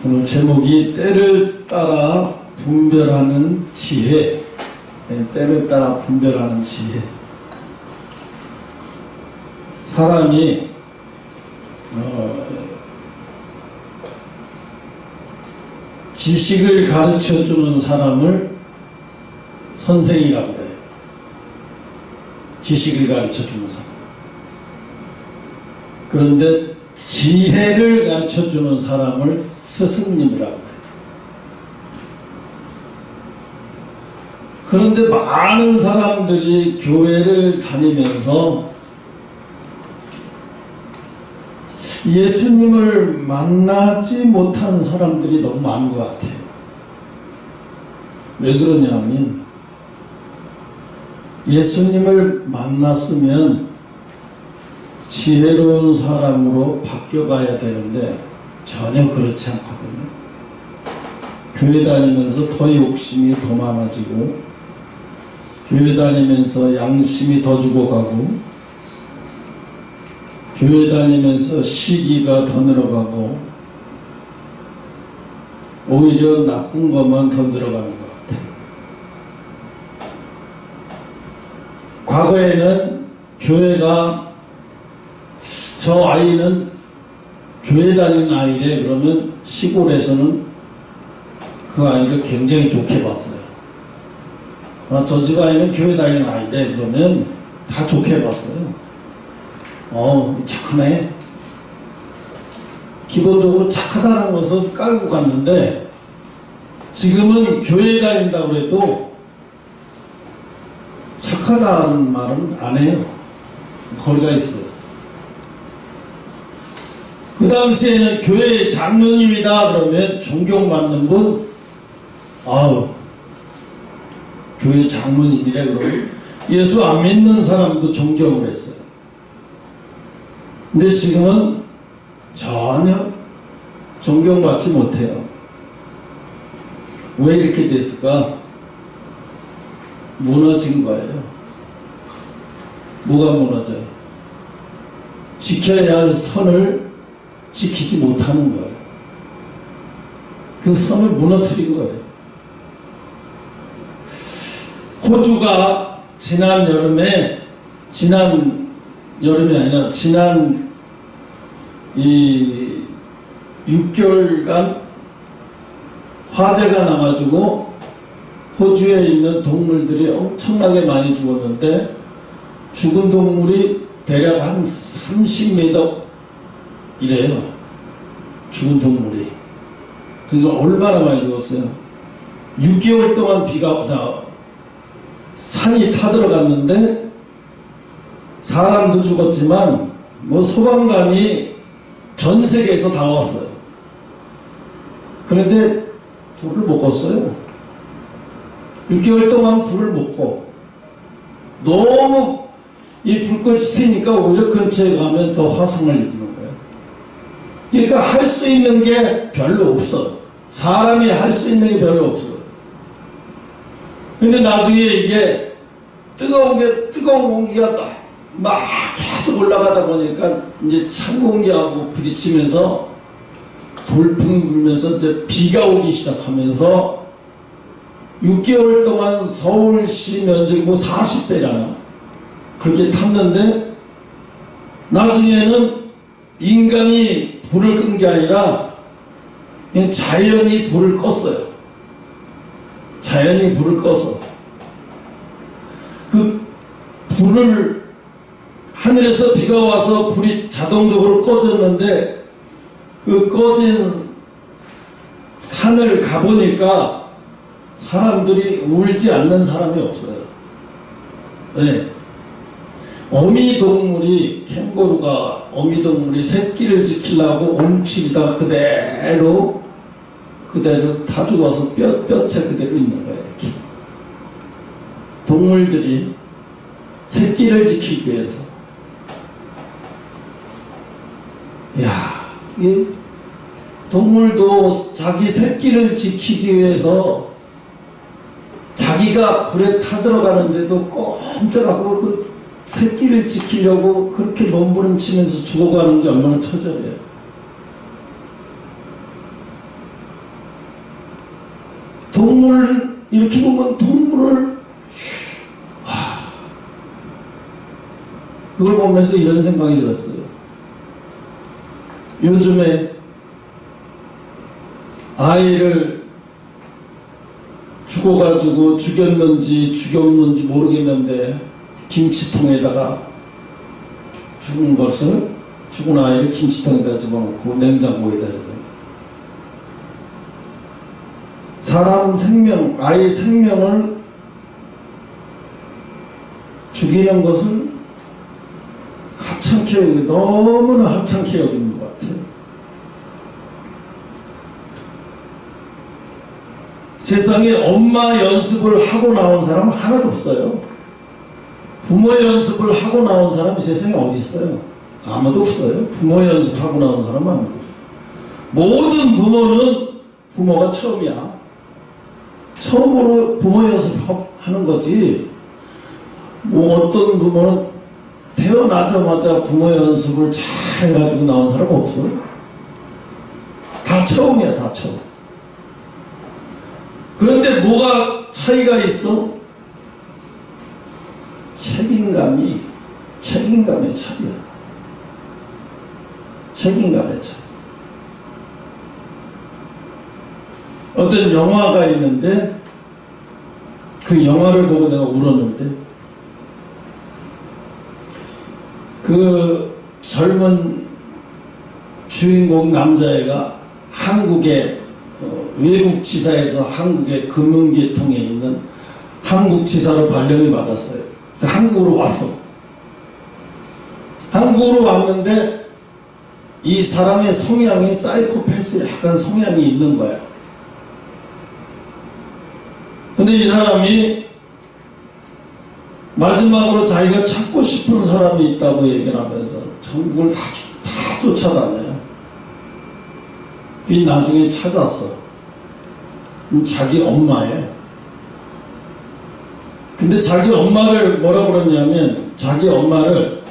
오늘 제목이 때를 따라 분별하는 지혜. 때를 따라 분별하는 지혜. 사람이 지식을 가르쳐주는 사람을 선생이라고 해요. 지식을 가르쳐주는 사람. 그런데 지혜를 가르쳐주는 사람을 스승님이라고 해요. 그런데 많은 사람들이 교회를 다니면서 예수님을 만나지 못한 사람들이 너무 많은 것 같아요. 왜 그러냐면 예수님을 만났으면 지혜로운 사람으로 바뀌어가야 되는데 전혀 그렇지 않거든요. 교회 다니면서 더 욕심이 더 많아지고, 교회 다니면서 양심이 더 죽어가고, 교회 다니면서 시기가 더 늘어가고, 오히려 나쁜 것만 더 늘어가는 것 같아요. 과거에는 교회가, 저 아이는 교회 다니는 아이래 그러면 시골에서는 그 아이를 굉장히 좋게 봤어요. 저 집 아이는 교회 다니는 아이래 그러면 다 좋게 봤어요. 착하네. 기본적으로 착하다는 것을 깔고 갔는데, 지금은 교회 다닌다고 해도 착하다는 말은 안 해요. 거리가 있어요. 그 당시에는 교회 장로님이다 그러면 존경받는 분, 교회 장로님이래 그러면 예수 안 믿는 사람도 존경을 했어요. 근데 지금은 전혀 존경받지 못해요. 왜 이렇게 됐을까? 무너진 거예요. 뭐가 무너져요? 지켜야 할 선을 지키지 못하는 거예요. 그 선을 무너뜨린 거예요. 호주가 지난 여름이 아니라 지난 이 6개월간 화재가 나가지고 호주에 있는 동물들이 엄청나게 많이 죽었는데, 죽은 동물이 대략 한 30m 이래요. 죽은 동물이. 그러니까 얼마나 많이 죽었어요. 6개월 동안 비가 산이 타들어갔는데 사람도 죽었지만 소방관이 전 세계에서 다 왔어요. 그런데 불을 못 껐어요. 6개월 동안 불을 못 꺼. 너무 이 불꽃이 튀니까 오히려 근처에 가면 더 화성을 입는 거예요. 그러니까 할 수 있는 게 별로 없어. 사람이 할 수 있는 게 별로 없어. 근데 나중에 이게 뜨거운 공기가 막 계속 올라가다 보니까 이제 찬 공기하고 부딪히면서 돌풍이 불면서 이제 비가 오기 시작하면서 6개월 동안 서울시 면적이 40배잖아. 그렇게 탔는데 나중에는 인간이 불을 끈 게 아니라 그냥 자연이 불을 껐어요. 자연이 불을 꺼서 그 불을, 하늘에서 비가 와서 불이 자동적으로 꺼졌는데 그 꺼진 산을 가보니까 사람들이 울지 않는 사람이 없어요. 네. 어미동물이 새끼를 지키려고 온실이다 그대로 다 죽어서 뼈채 그대로 있는 거예요. 이렇게. 동물들이 새끼를 지키기 위해서. 이 동물도 자기 새끼를 지키기 위해서 자기가 불에 타들어가는데도 꼼짝하고 그 새끼를 지키려고 그렇게 몸부림치면서 죽어가는 게 얼마나 처절해요. 동물, 이렇게 보면 동물을, 그걸 보면서 이런 생각이 들었어요. 요즘에 아이를 죽어가지고 죽였는지 죽였는지 모르겠는데 김치통에다가 죽은 아이를 김치통에다 집어넣고 냉장고에다 집어넣고, 사람 생명, 아이 생명을 죽이는 것은 하찮게 여기, 너무나 하찮게 여기는 것 같아요. 세상에 엄마 연습을 하고 나온 사람은 하나도 없어요. 부모 연습을 하고 나온 사람이 세상에 어디 있어요? 아무도 없어요. 부모 연습하고 나온 사람은 아무도 없어요. 모든 부모는 부모가 처음이야. 처음으로 부모 연습하는 거지. 뭐 어떤 부모는 태어나자마자 부모 연습을 잘 해가지고 나온 사람 없어요. 다 처음이야, 다 처음. 그런데 뭐가 차이가 있어? 책임감의 차이야. 책임감의 차이. 어떤 영화가 있는데 그 영화를 보고 내가 울었는데, 그 젊은 주인공 남자애가 한국의 외국지사에서 한국의 금융계통에 있는 한국지사로 발령을 받았어요. 그래서 한국으로 왔어. 한국으로 왔는데 이 사람의 성향이 사이코패스 약간 성향이 있는 거야. 근데 이 사람이 마지막으로 자기가 찾고 싶은 사람이 있다고 얘기를 하면서 전국을 다 쫓아다녀요. 그 나중에 찾았어. 자기 엄마예요. 근데 자기 엄마를 뭐라고 그러냐면, 자기 엄마를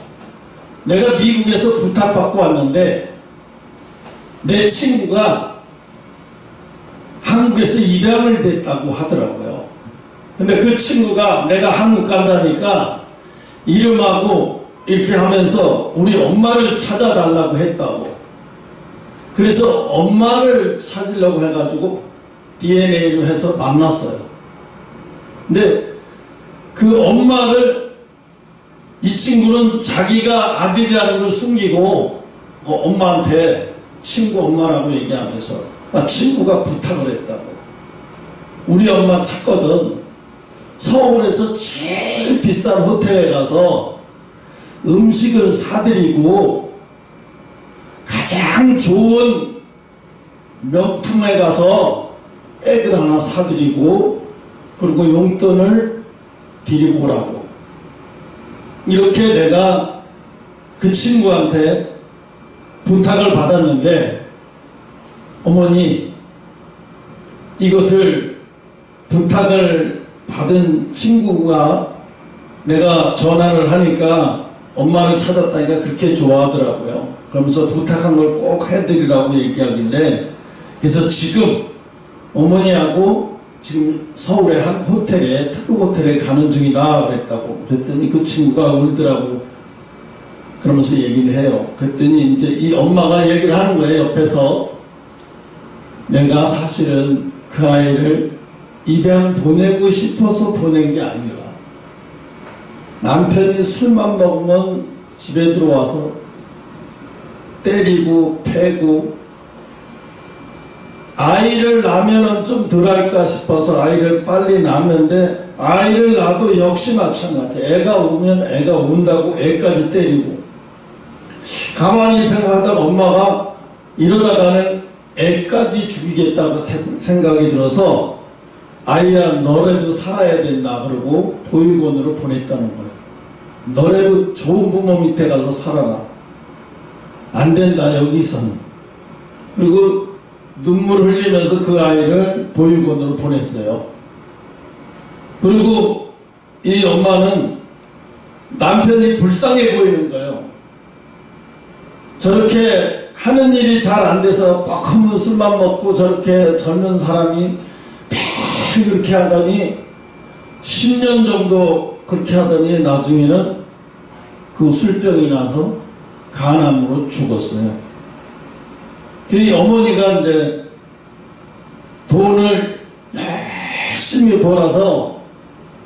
내가 미국에서 부탁받고 왔는데 내 친구가 한국에서 입양을 됐다고 하더라고요. 근데 그 친구가 내가 한국 간다니까 이름하고 이렇게 하면서 우리 엄마를 찾아달라고 했다고. 그래서 엄마를 찾으려고 해가지고 DNA로 해서 만났어요. 근데 그 엄마를, 이 친구는 자기가 아들이라는 걸 숨기고 그 엄마한테 친구 엄마라고 얘기하면서 친구가 부탁을 했다고. 우리 엄마 찾거든. 서울에서 제일 비싼 호텔에 가서 음식을 사드리고 가장 좋은 명품에 가서 백을 하나 사드리고 그리고 용돈을 드리고 오라고. 이렇게 내가 그 친구한테 부탁을 받았는데, 어머니, 이것을 부탁을 받은 친구가 내가 전화를 하니까 엄마를 찾았다니까 그렇게 좋아하더라고요. 그러면서 부탁한 걸 꼭 해드리라고 얘기하길래, 그래서 지금 어머니하고 지금 서울의 한 호텔에, 특급 호텔에 가는 중이다 그랬다고. 그랬더니 그 친구가 울더라고. 그러면서 얘기를 해요. 그랬더니 이제 이 엄마가 얘기를 하는 거예요, 옆에서. 내가 사실은 그 아이를 입양 보내고 싶어서 보낸 게 아니라, 남편이 술만 먹으면 집에 들어와서 때리고 패고, 아이를 낳으면 좀 덜할까 싶어서 아이를 빨리 낳았는데, 아이를 낳아도 역시 마찬가지. 애가 우면 애가 운다고 애까지 때리고. 가만히 생각하던 엄마가 이러다가는 애까지 죽이겠다고 생각이 들어서, 아이야 너라도 살아야 된다 그러고 보육원으로 보냈다는 거예요. 너라도 좋은 부모 밑에 가서 살아라. 안 된다 여기서는. 그리고 눈물 흘리면서 그 아이를 보육원으로 보냈어요. 그리고 이 엄마는 남편이 불쌍해 보이는 거예요. 저렇게 하는 일이 잘 안 돼서 뻑하면 술만 먹고 저렇게 젊은 사람이 그렇게 하더니 10년 정도 그렇게 하더니 나중에는 그 술병이 나서 간암으로 죽었어요. 그 어머니가 이제 돈을 열심히 벌어서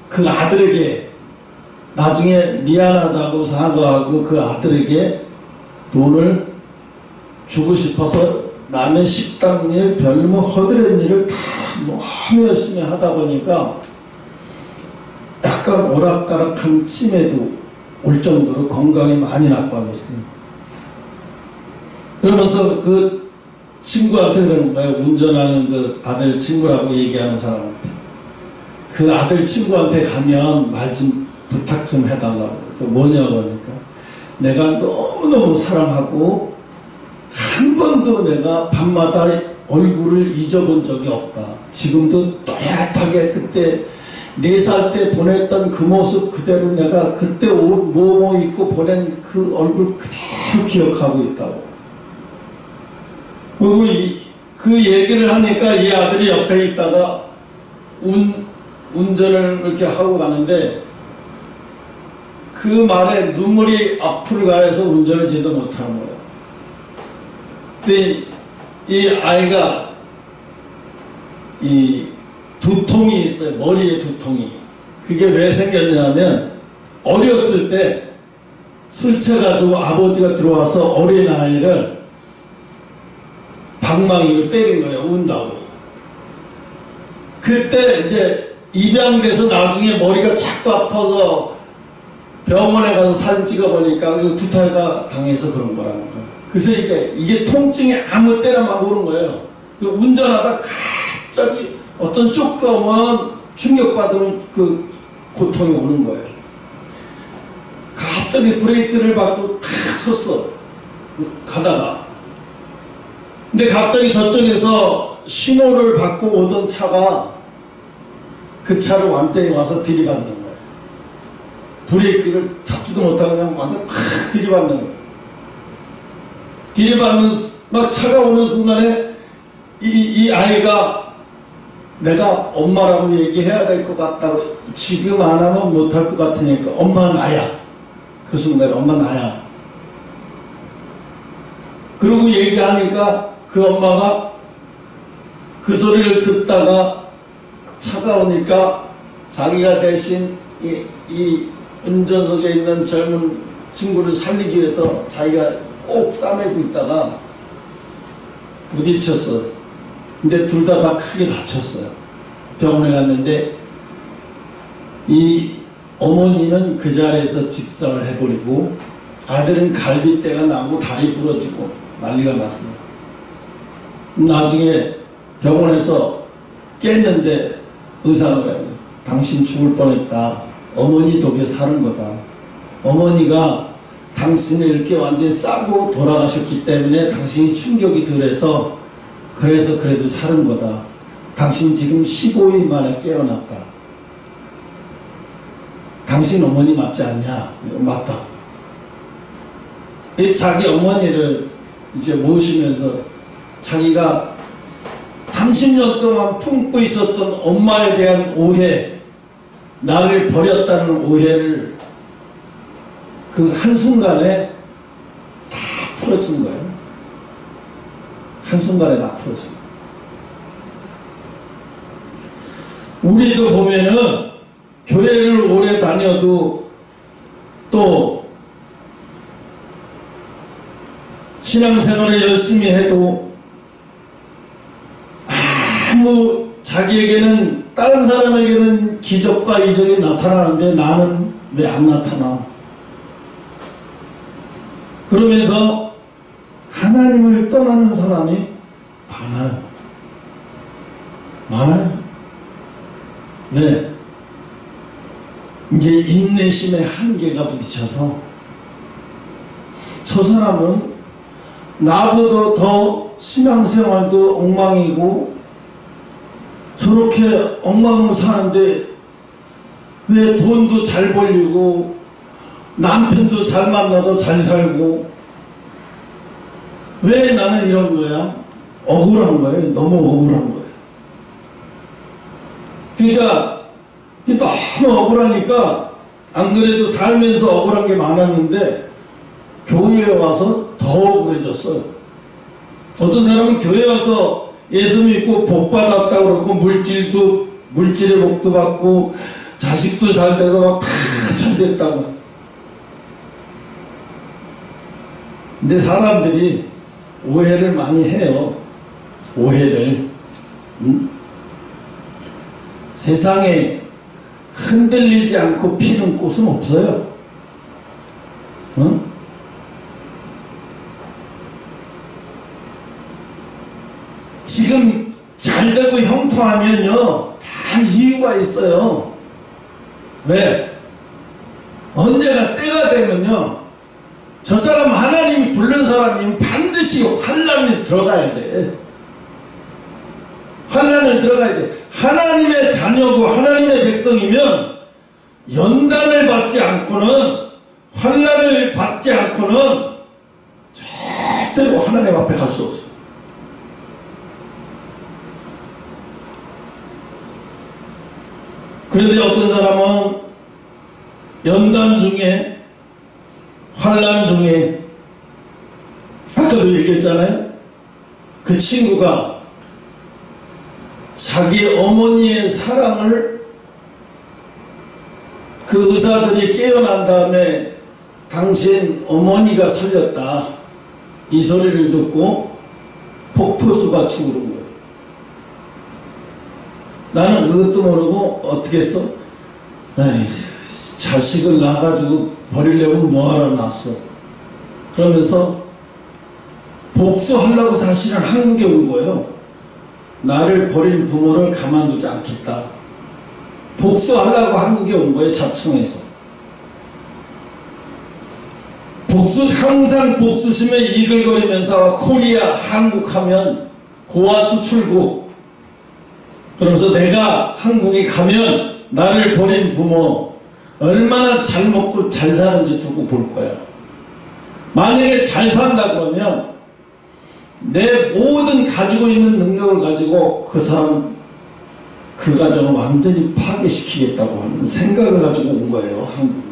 그 아들에게 나중에 미안하다고 사과하고 그 아들에게 돈을 주고 싶어서 남의 식당 일, 별뭐 허드렛 일을 다 너무 열심히 하다 보니까 약간 오락가락한 치매도 올 정도로 건강이 많이 나빠졌어요. 그러면서 그 친구한테 그러는 거예요. 운전하는 그 아들 친구라고 얘기하는 사람한테. 그 아들 친구한테 가면 말 좀 부탁 좀 해달라고. 그 뭐냐고 하니까 내가 너무너무 사랑하고 한 번도 내가 밤마다 얼굴을 잊어본 적이 없다. 지금도 또렷하게 그때 4살 때 보냈던 그 모습 그대로 내가 그때 옷 뭐뭐 입고 보낸 그 얼굴 그대로 기억하고 있다고. 그리고 그 얘기를 하니까 이 아들이 옆에 있다가 운전을 이렇게 하고 가는데 그 말에 눈물이 앞으로 가해서 운전을 제대로 못하는 거예요. 근데 이 아이가 이 두통이 있어요. 머리에 두통이. 그게 왜 생겼냐면 어렸을 때 술 취해가지고 아버지가 들어와서 어린아이를 방망이로 때린 거예요. 운다고. 그때 이제 입양돼서 나중에 머리가 자꾸 아파서 병원에 가서 사진 찍어보니까 그 구타가 당해서 그런 거라는 거예요. 그래서 이게 통증이 아무 때나 막 오는 거예요. 운전하다 갑자기 어떤 쇼크가 오면 충격받은 그 고통이 오는 거예요. 갑자기 브레이크를 밟고 탁 섰어. 가다가. 근데 갑자기 저쪽에서 신호를 받고 오던 차가 그 차를 완전히 와서 들이받는 거예요. 브레이크를 잡지도 못하고 그냥 완전 팍 들이받는 거예요. 들이받는 막 차가 오는 순간에 이 아이가 내가 엄마라고 얘기해야 될 것 같다고 지금 안 하면 못할 것 같으니까 엄마 나야. 그 순간에 엄마 나야. 그러고 얘기하니까 그 엄마가 그 소리를 듣다가 차가 오니까 자기가 대신 이 운전석에 있는 젊은 친구를 살리기 위해서 자기가 꼭 싸매고 있다가 부딪혔어. 근데 둘 다 크게 다쳤어요. 병원에 갔는데 이 어머니는 그 자리에서 직사를 해버리고 아들은 갈비뼈가 나고 다리 부러지고 난리가 났습니다. 나중에 병원에서 깼는데 의사가 그래요. 당신 죽을 뻔했다. 어머니 덕에 사는 거다. 어머니가 당신을 이렇게 완전히 싸고 돌아가셨기 때문에 당신이 충격이 덜해서 그래서 그래도 사는 거다. 당신 지금 15일 만에 깨어났다. 당신 어머니 맞지 않냐? 맞다. 자기 어머니를 이제 모시면서 자기가 30년 동안 품고 있었던 엄마에 대한 오해, 나를 버렸다는 오해를 그 한순간에 다 풀어진 거예요. 한순간에 다 풀어진 거예요. 우리도 보면은 교회를 오래 다녀도 또 신앙생활을 열심히 해도 아무 자기에게는 다른 사람에게는 기적과 이적이 나타나는데 나는 왜 안 나타나? 그러면서 하나님을 떠나는 사람이 많아요. 많아요. 네. 이제 인내심의 한계가 부딪혀서 저 사람은 나보다 더 신앙생활도 엉망이고 저렇게 엉망으로 사는데 왜 돈도 잘 벌리고 남편도 잘 만나서 잘 살고 왜 나는 이런 거야? 억울한 거예요. 너무 억울한 거예요. 그러니까 너무 억울하니까 안 그래도 살면서 억울한 게 많았는데 교회에 와서 더 억울해졌어요. 어떤 사람은 교회 와서 예수 믿고 복 받았다고 그러고 물질의 복도 받고 자식도 잘 되고 막 다 잘 됐다고. 근데 사람들이 오해를 많이 해요. 오해를. 세상에 흔들리지 않고 피는 꽃은 없어요. 지금 잘 되고 형통하면요 다 이유가 있어요. 왜? 언제가 때가 되면요 저 사람 하나님이 부른 사람이면 반드시 환난에 들어가야 돼. 환난에 들어가야 돼. 하나님의 자녀고 하나님의 백성이면 연단을 받지 않고는, 환난을 받지 않고는 절대로 하나님 앞에 갈 수 없어요. 그런데 어떤 사람은 연단 중에, 환난 중에, 아까도 얘기했잖아요. 그 친구가 자기 어머니의 사랑을 그 의사들이 깨어난 다음에 당신 어머니가 살렸다 이 소리를 듣고 폭포수가 죽은 거예요. 나는 그것도 모르고 어떻게 했어? 에이, 자식을 낳아가지고 버리려면 뭐하러 낳았어. 그러면서 복수하려고 사실은 한국에 온 거예요. 나를 버린 부모를 가만두지 않겠다. 복수하려고 한국에 온 거예요. 자청해서. 항상 복수심에 이글거리면서 코리아, 한국 하면 고아 수출국. 그러면서 내가 한국에 가면 나를 버린 부모 얼마나 잘 먹고 잘 사는지 두고 볼 거야. 만약에 잘 산다 그러면 내 모든 가지고 있는 능력을 가지고 그 사람, 그 가정을 완전히 파괴시키겠다고 하는 생각을 가지고 온 거예요. 한국에.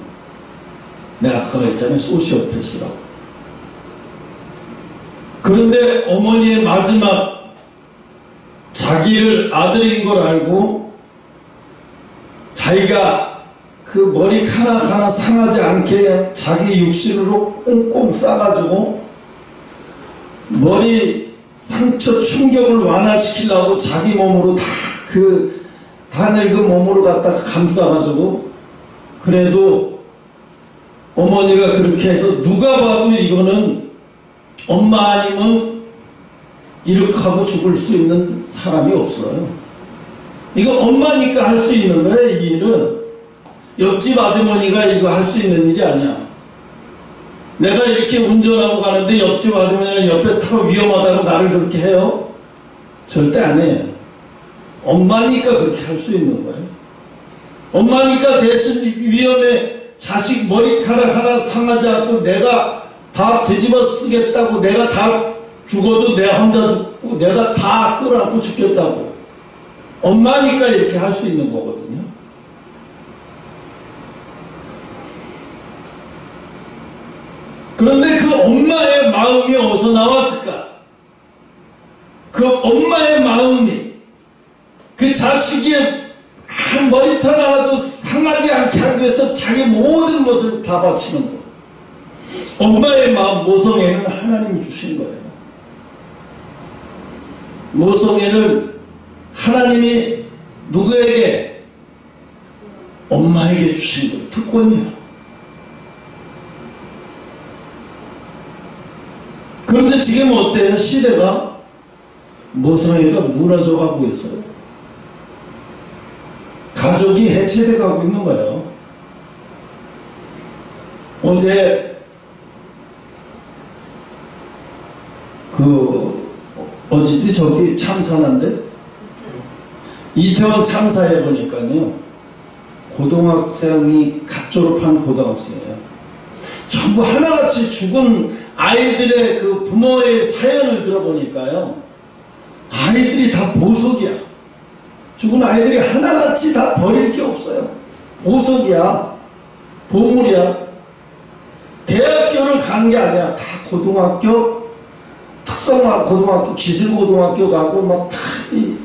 내가 아까 했잖아요. 소시오패스라고. 그런데 어머니의 마지막, 자기를 아들인 걸 알고 자기가 그 머리카락 하나 상하지 않게 자기 육신으로 꽁꽁 싸가지고 머리 상처 충격을 완화시키려고 자기 몸으로 다 늙은 몸으로 갖다가 감싸가지고, 그래도 어머니가 그렇게 해서 누가 봐도 이거는 엄마 아니면 이렇게 하고 죽을 수 있는 사람이 없어요. 이거 엄마니까 할 수 있는 거야. 이 일은 옆집 아주머니가 이거 할 수 있는 일이 아니야. 내가 이렇게 운전하고 가는데 옆집 아주머니가 옆에 타고 위험하다고 나를 그렇게 해요? 절대 안 해요. 엄마니까 그렇게 할 수 있는 거예요. 엄마니까 대신 위험해. 자식 머리카락 하나 상하지 않고 내가 다 뒤집어 쓰겠다고, 내가 다 죽어도 내가 혼자 죽고 내가 다 끌어안고 죽겠다고. 엄마니까 이렇게 할 수 있는 거거든요. 그런데 그 엄마의 마음이 어디서 나왔을까? 그 엄마의 마음이 그 자식의 한 머리털 하나도 상하지 않게 하기 위해서 자기 모든 것을 다 바치는 거예요. 엄마의 마음, 모성애는 하나님이 주신 거예요. 모성애를 하나님이 누구에게? 엄마에게 주신 거예요. 특권이야. 그런데 지금 어때요? 시대가 모성애가 무너져 가고 있어요. 가족이 해체돼 가고 있는 거예요. 어제 어디지? 저기 참사난데 이태원 참사에 보니까요, 고등학생이 갓 졸업한 고등학생이에요. 전부 하나같이 죽은 아이들의 그 부모의 사연을 들어보니까요, 아이들이 다 보석이야. 죽은 아이들이 하나같이 다 버릴 게 없어요. 보석이야, 보물이야. 대학교를 간 게 아니야. 다 고등학교, 특성고등학교, 기술고등학교 가고 막 다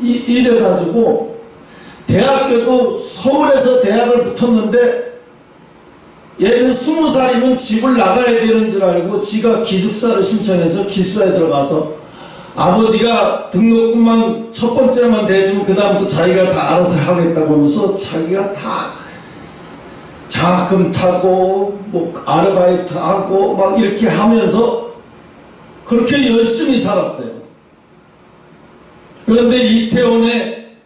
이래가지고 대학교도 서울에서 대학을 붙었는데 얘는 20살이면 집을 나가야 되는 줄 알고 지가 기숙사를 신청해서 기숙사에 들어가서 아버지가 등록금만 첫 번째만 대주면 그 다음부터 자기가 다 알아서 하겠다고 하면서 자기가 다 장학금 타고 뭐 아르바이트 하고 막 이렇게 하면서 그렇게 열심히 살았대요. 그런데 이태원의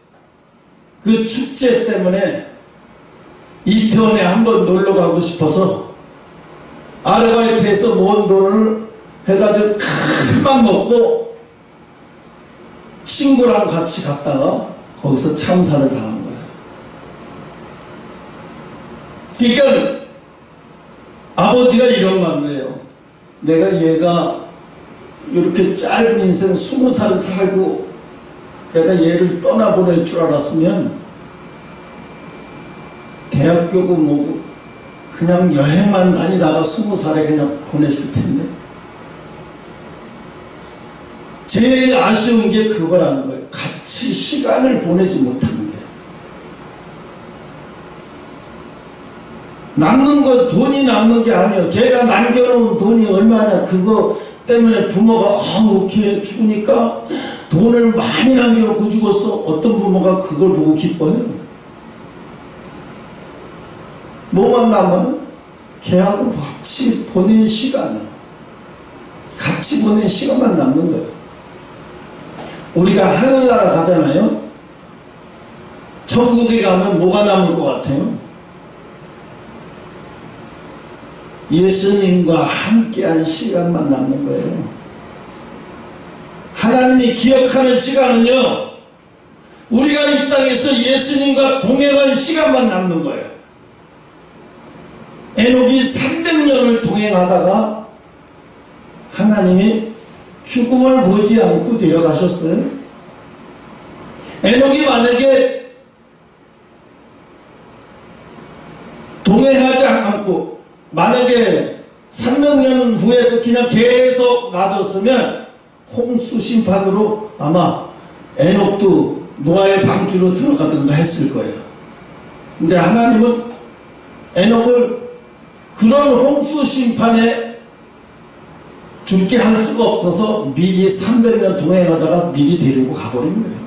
그 축제 때문에 이태원에 한번 놀러 가고 싶어서 아르바이트해서 모은 돈을 해가지고 큰맘 먹고 친구랑 같이 갔다가 거기서 참사를 당한 거예요. 그러니까 아버지가 이런 말을 해요. 내가 얘가 이렇게 짧은 인생 20살 살고 내가 얘를 떠나보낼 줄 알았으면 대학교고 뭐고 그냥 여행만 다니다가 20살에 그냥 보냈을 텐데. 제일 아쉬운 게 그거라는 거예요. 같이 시간을 보내지 못하는 게. 남는 거 돈이 남는 게 아니에요. 걔가 남겨놓은 돈이 얼마냐. 그거 때문에 부모가 걔 죽으니까 돈을 많이 남겨놓고 죽었어. 어떤 부모가 그걸 보고 기뻐해요. 뭐만 남아요? 걔하고 같이 보낸 시간, 같이 보낸 시간만 남는 거예요. 우리가 하늘나라 가잖아요. 천국에 가면 뭐가 남을 것 같아요? 예수님과 함께한 시간만 남는 거예요. 하나님이 기억하는 시간은요, 우리가 이 땅에서 예수님과 동행한 시간만 남는 거예요. 에녹이 300년을 동행하다가 하나님이 죽음을 보지 않고 데려가셨어요. 에녹이 만약에 동행하지 않고 만약에 300년 후에도 그냥 계속 놔뒀으면 홍수 심판으로 아마 에녹도 노아의 방주로 들어가든가 했을 거예요. 근데 하나님은 에녹을 그런 홍수 심판에 죽게 할 수가 없어서 미리 300년 동행하다가 미리 데리고 가버린 거예요.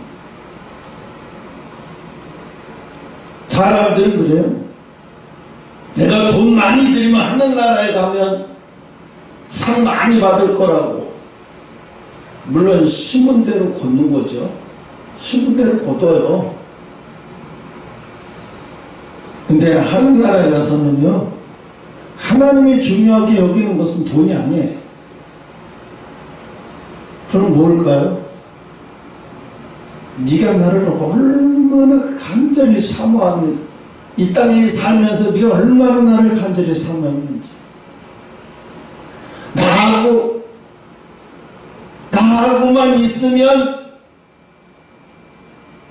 사람들은 그래요. 내가 돈 많이 들이면 하늘나라에 가면 상 많이 받을 거라고. 물론 심은 대로 걷는 거죠. 심은 대로 걷어요. 근데 하늘나라에 가서는요, 하나님이 중요하게 여기는 것은 돈이 아니에요. 그럼 뭘까요? 네가 나를 얼마나 간절히 사모하는, 이 땅에 살면서 네가 얼마나 나를 간절히 사모했는지, 나하고만 있으면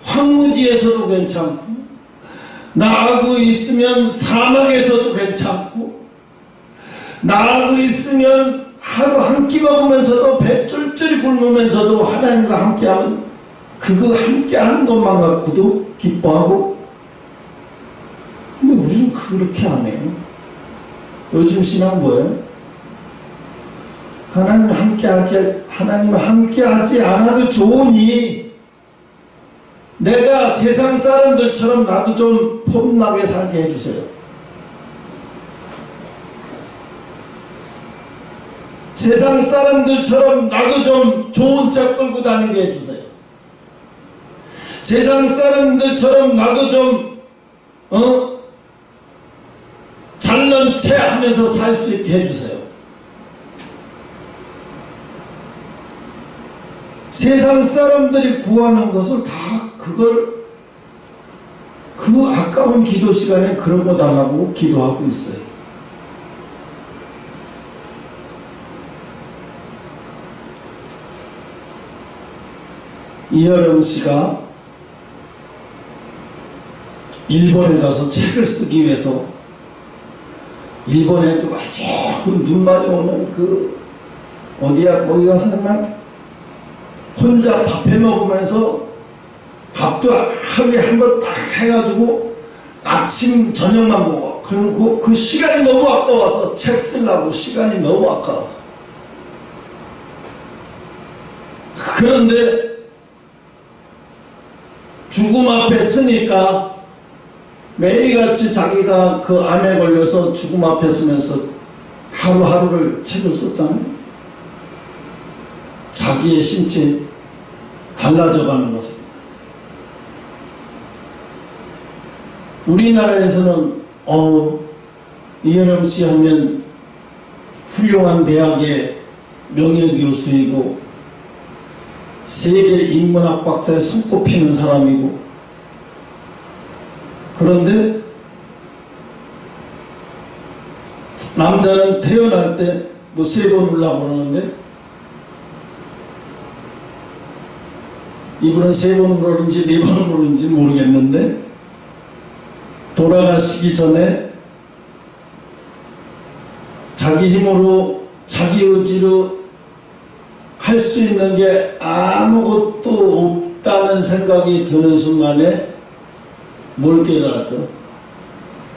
황무지에서도 괜찮고, 나하고 있으면 사막에서도 괜찮고, 나하고 있으면 하루 한 끼 먹으면서도 배 쫄쫄이 굶으면서도 하나님과 함께하면 그거 함께하는 것만 갖고도 기뻐하고. 근데 우리는 그렇게 안 해요. 요즘 신앙 뭐예요? 하나님 함께하지 않아도 좋으니 내가 세상 사람들처럼 나도 좀 폼나게 살게 해주세요. 세상 사람들처럼 나도 좀 좋은 차 끌고 다니게 해주세요. 세상 사람들처럼 나도 좀 잘난 체 하면서 살 수 있게 해주세요. 세상 사람들이 구하는 것을 다 그 아까운 기도 시간에 그런 거 달라고 기도하고 있어요. 이여령 씨가 일본에 가서 책을 쓰기 위해서 일본에도 아주 눈말이 오는 어디야 거기 가서 정말 혼자 밥 해 먹으면서 밥도 하루에 한 번 딱 해가지고 아침 저녁만 먹어. 그리고 그 시간이 너무 아까워서 책 쓰려고 시간이 너무 아까워. 그런데 죽음 앞에 서니까 매일같이 자기가 그 암에 걸려서 죽음 앞에 서면서 하루하루를 책을 썼잖아요. 자기의 신체 달라져가는 것을. 우리나라에서는 이현영 씨 하면 훌륭한 대학의 명예교수이고 세계 인문학 박사에 손꼽히는 사람이고, 그런데 남자는 태어날 때 뭐 3번 울라고 그러는데 이분은 3번 울었는지 4번 울었는지 모르겠는데 돌아가시기 전에 자기 힘으로 자기 의지로 할 수 있는 게 아무것도 없다는 생각이 드는 순간에 뭘 깨달았죠?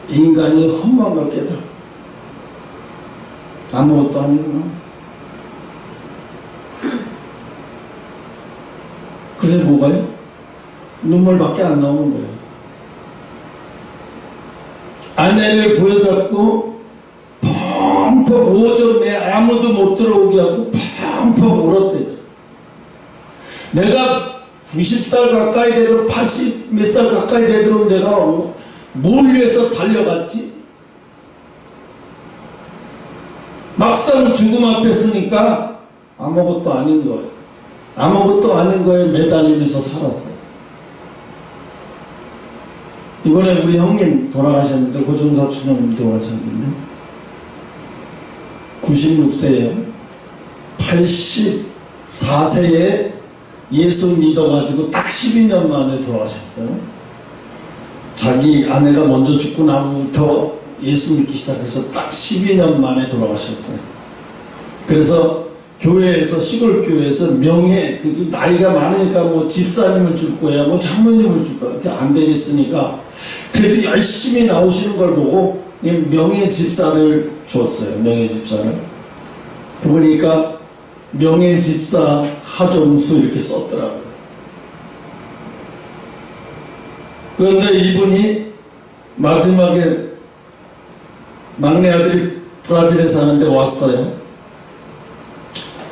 인간이 허무한 걸 깨달아. 아무것도 아니구나. 그래서 뭐가요? 눈물밖에 안 나오는 거예요. 아내를 부여잡고 펑펑 오전에 아무도 못 들어오게 하고 펑펑 울었대요. 내가 90살 가까이 되도록 80 몇 살 가까이 되도록 내가 뭘 위해서 달려갔지? 막상 죽음 앞에 서니까 아무것도 아닌 거예요. 아무것도 아닌 거에 매달리면서 살았어요. 이번에 우리 형님 돌아가셨는데, 고종사춘 형님 돌아가셨는데 96세예요. 84세에 예수 믿어가지고 딱 12년 만에 돌아가셨어요. 자기 아내가 먼저 죽고 나부터 예수 믿기 시작해서 딱 12년 만에 돌아가셨어요. 그래서 교회에서, 시골 교회에서 명예, 그게 나이가 많으니까 뭐 집사님을 줄 거야, 뭐 장로님을 줄 거야, 그렇게 안 되겠으니까 그래도 열심히 나오시는 걸 보고 명예 집사를 줬어요. 명예 집사를. 그러니까 명예 집사 하정수 이렇게 썼더라고요. 그런데 이분이 마지막에 막내 아들이 브라질에 사는데 왔어요.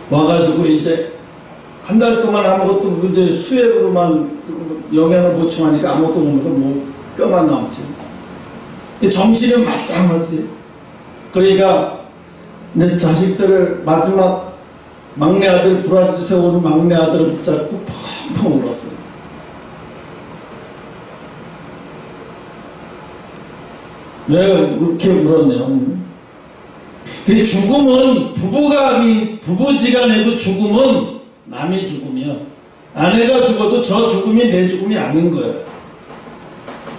와가지고 이제 한 달 동안 아무것도, 이제 수액으로만 영양을 보충하니까 아무것도 못 먹고 뭐 뼈만 남지. 정신은 말짱하지. 그러니까 내 자식들을, 마지막 막내 아들, 브라질에서 오는 막내 아들을 붙잡고 펑펑 울었어요. 왜 그렇게 울었냐? 그 죽음은 부부지간에도 죽음은 남의 죽음이야. 아내가 죽어도 저 죽음이 내 죽음이 아닌 거야.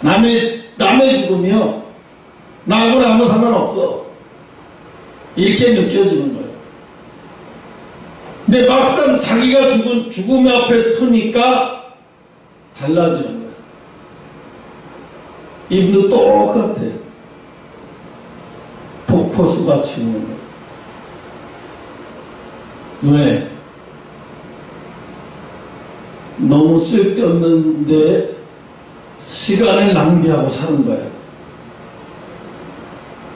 남의 죽음이요. 나하고는 아무 상관없어. 이렇게 느껴지는 거예요. 근데 막상 자기가 죽음 앞에 서니까 달라지는 거예요. 이분도 똑같아요. 폭포수같이 우는 거예요. 왜? 너무 쓸데없는데 시간을 낭비하고 사는 거예요.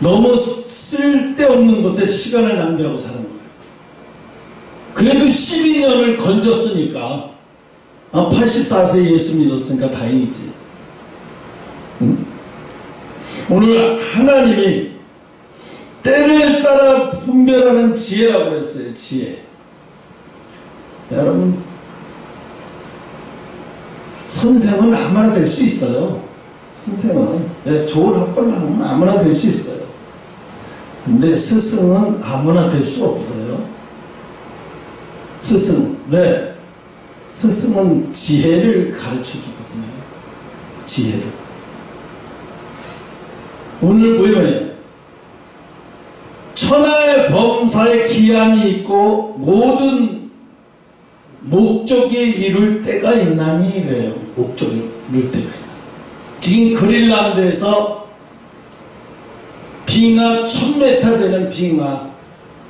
너무 쓸데없는 것에 시간을 낭비하고 사는 거예요. 그래도 12년을 건졌으니까, 84세에 예수 믿었으니까 다행이지. 응? 오늘 하나님이 때를 따라 분별하는 지혜라고 했어요. 지혜. 여러분, 선생은 아무나 될 수 있어요. 선생은 좋은 학벌을 하면 아무나 될 수 있어요. 근데 스승은 아무나 될 수 없어요. 스승. 왜? 스승은 지혜를 가르쳐 주거든요. 지혜를. 오늘 보면 천하의 범사에 기한이 있고 모든 목적이 이룰 때가 있나니 이래요. 목적이 이룰 때가 있나. 지금 그린란드에서 빙하 1000m 되는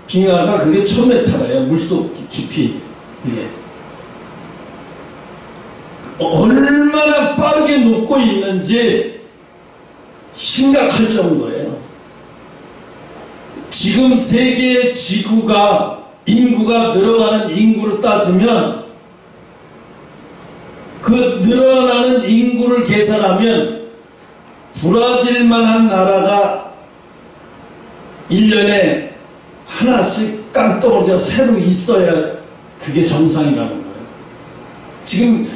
빙하가 그게 1000m래요. 물속 깊이. 이게 얼마나 빠르게 녹고 있는지 심각할 정도예요. 지금 세계의 인구가 늘어가는 인구로 따지면 그 늘어나는 인구를 계산하면 브라질만한 나라가 1년에 하나씩 깡덩어리가 새로 있어야 그게 정상이라는 거예요. 지금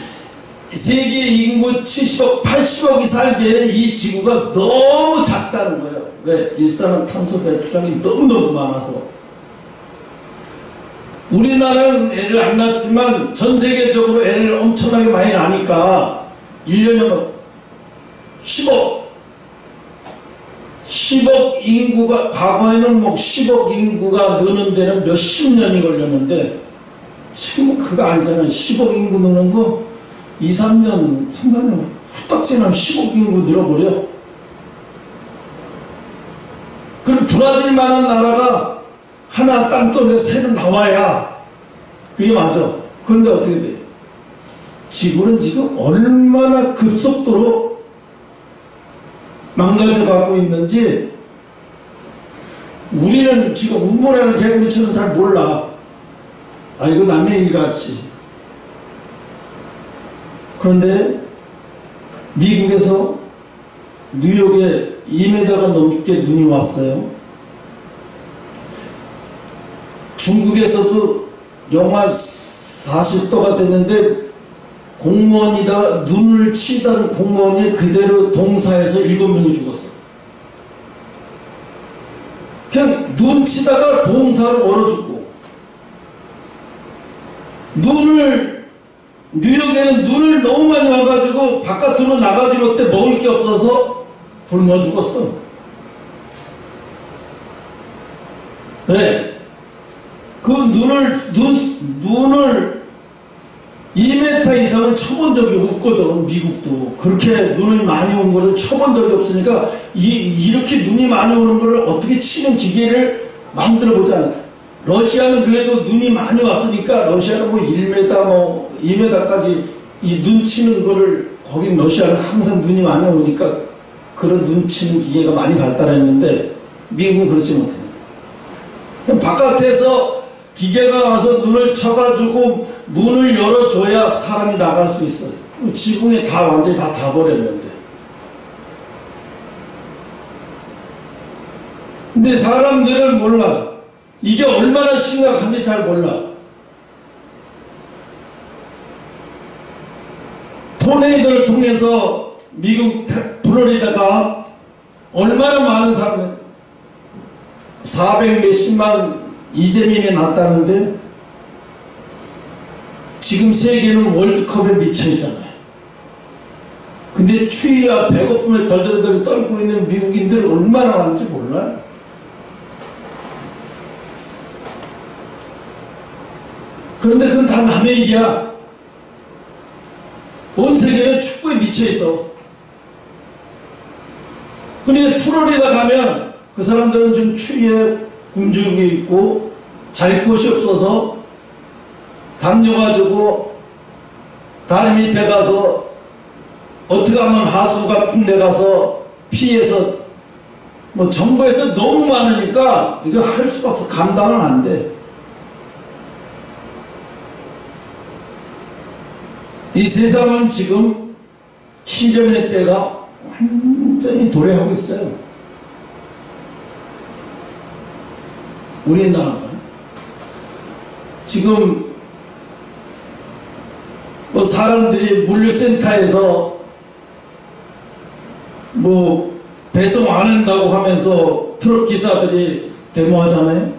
세계 인구 70억, 80억이 살기에는 이 지구가 너무 작다는 거예요. 왜? 일산화탄소 배출량이 너무너무 많아서. 우리나라는 애를 안 낳지만 전 세계적으로 애를 엄청나게 많이 낳으니까 1년에 10억 인구가, 과거에는 10억 인구가 느는 데는 몇십 년이 걸렸는데 지금은 그거 아니잖아요. 10억 인구 느는 거 2, 3년, 3년 후딱 지나면 10억 인구 늘어버려. 그럼 브라질만한 나라가 하나 땅덩이에 새로 나와야 그게 맞아. 그런데 어떻게 돼? 지구는 지금 얼마나 급속도로 망가져 가고 있는지 우리는 지금 운문하는 개구리처럼 잘 몰라. 아, 이거 남의 일 같이. 그런데 미국에서 뉴욕에 2m가 넘게 눈이 왔어요. 중국에서도 영하 40도가 됐는데 공무원이다 눈을 치던 공무원이 그대로 동사에서 7명이 죽었어. 그냥 눈 치다가 동사로 얼어 죽고. 뉴욕에는 눈을 너무 많이 와가지고 바깥으로 나가지 못해 먹을 게 없어서 굶어 죽었어. 네. 그 눈을 2m 이상을 쳐본 적이 없거든. 미국도 그렇게 눈이 많이 온 거를 쳐본 적이 없으니까 이렇게 눈이 많이 오는 거를 어떻게 치는 기계를 만들어 보자. 러시아는 그래도 눈이 많이 왔으니까 러시아는 1m 2m까지 이 눈 치는 거를, 거긴 러시아는 항상 눈이 많이 오니까 그런 눈 치는 기계가 많이 발달했는데 미국은 그렇지 못해요. 그럼 바깥에서 기계가 와서 눈을 쳐가지고 문을 열어줘야 사람이 나갈 수 있어요. 지붕에 다 완전히 다 버렸는데. 근데 사람들은 몰라. 이게 얼마나 심각한지 잘 몰라. 토네이도를 통해서 미국 플로리다가 얼마나 많은 사람, 400 몇십만 이재민이 났다는데 지금 세계는 월드컵에 미쳐있잖아요. 근데 추위와 배고픔에 덜덜덜 떨고 있는 미국인들 얼마나 많은지 몰라요. 그런데 그건 다 남의 일이야. 온 세계는 축구에 미쳐있어. 근데 플로리다 가면 그 사람들은 좀 추위에 굶주리고 있고 잘 곳이 없어서 담요가지고 다리 밑에 가서 어떻게 하면 하수 같은 데 가서 피해서 정부에서 너무 많으니까 이거 할 수가 없어. 감당은 안 돼. 이 세상은 지금 시련의 때가 완전히 도래하고 있어요. 우리나라가 지금 사람들이 물류센터에서 배송 안 한다고 하면서 트럭 기사들이 데모하잖아요.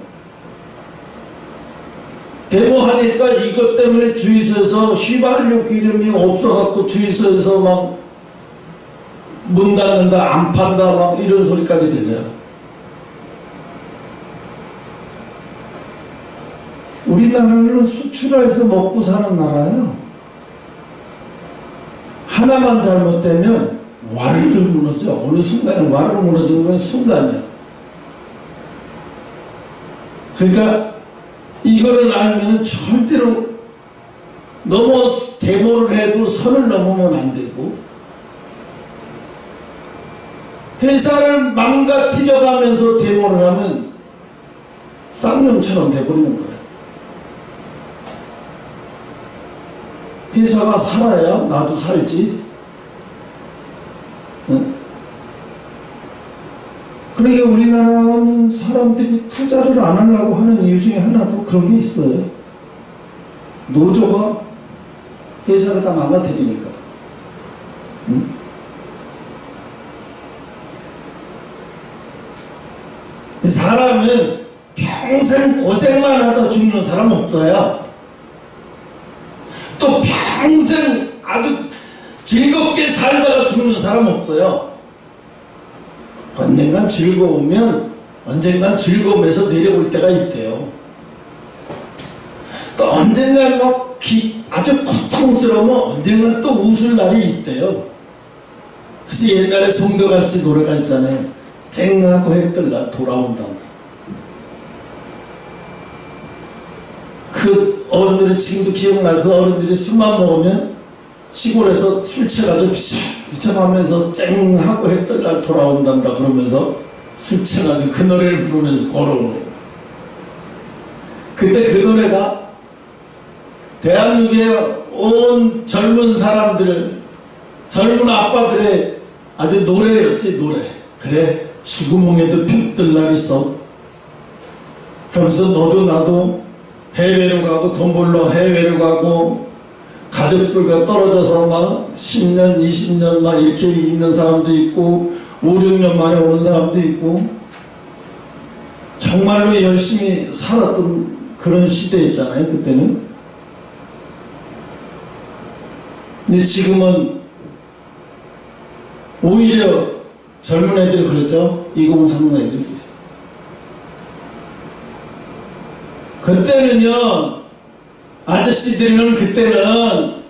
데모하니까 이것 때문에 주유소에서 휘발유 기름이 없어갖고 주유소에서 문 닫는다, 안 판다, 막 이런 소리까지 들려요. 우리나라는 수출해서 먹고 사는 나라예요. 하나만 잘못되면 와르르 무너져. 어느 순간에 와르르 무너지는 건 순간이야. 그러니까 이거를 알면 절대로 데모를 해도 선을 넘으면 안 되고, 회사를 망가뜨려 가면서 데모를 하면 쌍놈처럼 돼버리는 거예요. 회사가 살아야 나도 살지. 응? 그러니까 우리나라는 사람들이 투자를 안 하려고 하는 이유 중에 하나도 그런 게 있어요. 노조가 회사를 다 망가뜨리니까. 응? 사람은 평생 고생만 하다 죽는 사람 없어요. 또 평생 아주 즐겁게 살다가 죽는 사람 없어요. 언젠간 즐거우면 언젠간 즐거움에서 내려올 때가 있대요. 또 언젠간 아주 고통스러우면 언젠간 또 웃을 날이 있대요. 그래서 옛날에 송도가씨 노래가 있잖아요. 쨍하고 했더라 돌아온다. 그 어른들이 지금도 기억나요. 그 어른들이 술만 먹으면 시골에서 술 취해가지고 비참하면서 쨍하고 했던 날 돌아온단다 그러면서 술 취해가지고 그 노래를 부르면서 걸어오는 거예요. 근데 그 노래가 대한민국의 온 젊은 사람들, 젊은 아빠들의 아주 노래였지, 노래. 그래, 지구멍에도 볕들 날 있어. 그러면서 너도 나도 해외로 가고 돈 벌러 해외로 가고 가족들과 떨어져서 막 10년, 20년 막 이렇게 있는 사람도 있고 5, 6년 만에 오는 사람도 있고 정말로 열심히 살았던 그런 시대였잖아요, 그때는. 근데 지금은 오히려 젊은 애들이 그랬죠. 2030 애들이. 그때는요, 아저씨들은 그때는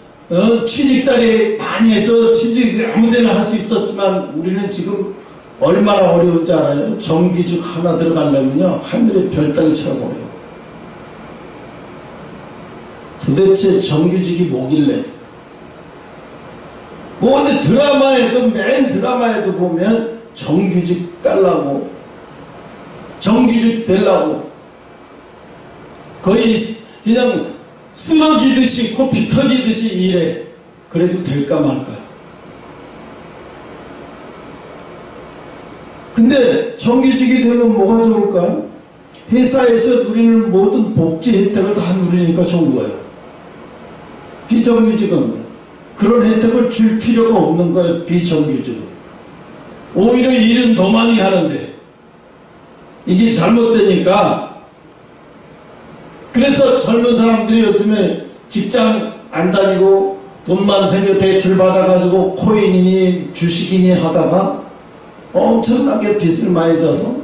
취직자리 많이 해서 취직 아무데나 할 수 있었지만 우리는 지금 얼마나 어려운지 알아요? 정규직 하나 들어가려면요 하늘에 별 따기 쳐버려요. 도대체 정규직이 뭐길래? 뭐 근데 드라마에도 맨 드라마에도 보면 정규직 달라고 정규직 되려고 거의 그냥 쓰러지듯이 코피 터지듯이 일해. 그래도 될까 말까. 근데 정규직이 되면 뭐가 좋을까? 회사에서 누리는 모든 복지 혜택을 다 누리니까 좋은 거예요. 비정규직은 그런 혜택을 줄 필요가 없는 거예요. 비정규직은 오히려 일은 더 많이 하는데 이게 잘못되니까. 그래서 젊은 사람들이 요즘에 직장 안 다니고 돈만 생겨 대출 받아가지고 코인이니 주식이니 하다가 엄청나게 빚을 많이 져서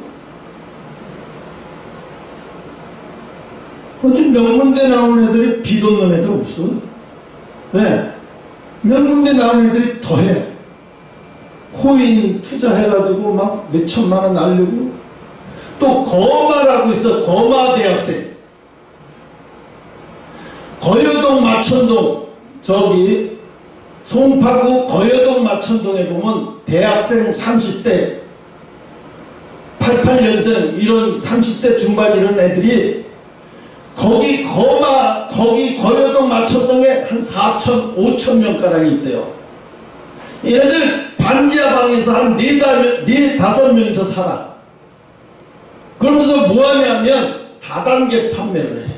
요즘 명문대 나오는 애들이 빚 없는 애들 없어. 왜? 명문대 나오는 애들이 더해. 코인 투자해가지고 막 몇천만 원 날리고 또 거마라고 있어. 거마 대학생. 거여동 마천동 저기 송파구 거여동 마천동에 보면 대학생 30대 88년생 이런 30대 중반 이런 애들이 거기 거여동 마천동에 한 4천 5천 명가량이 있대요. 얘네들 반지하 방에서 한 4-5명이서 살아. 그러면서 뭐하냐면 다단계 판매를 해.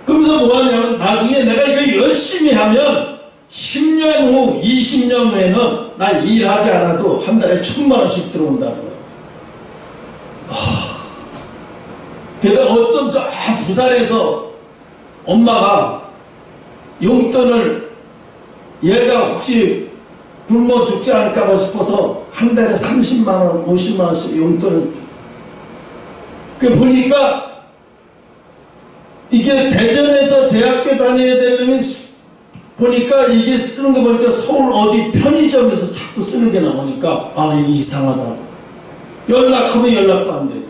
그러면서 뭐하냐면 나중에 내가 이거 열심히 하면 10년 후 20년 후에는 나 일하지 않아도 한 달에 1,000만 원씩 들어온다는 거야. 게다가 어떤 저 부산에서 엄마가 용돈을 얘가 혹시 굶어 죽지 않을까봐 싶어서 한 달에 30만원, 50만원씩 용돈을 그 보니까 이게 대전에서 대학교 다녀야 되려면 보니까 이게 쓰는 거 보니까 서울 어디 편의점에서 자꾸 쓰는 게 나오니까 아 이게 이상하다. 연락하면 연락도 안 되고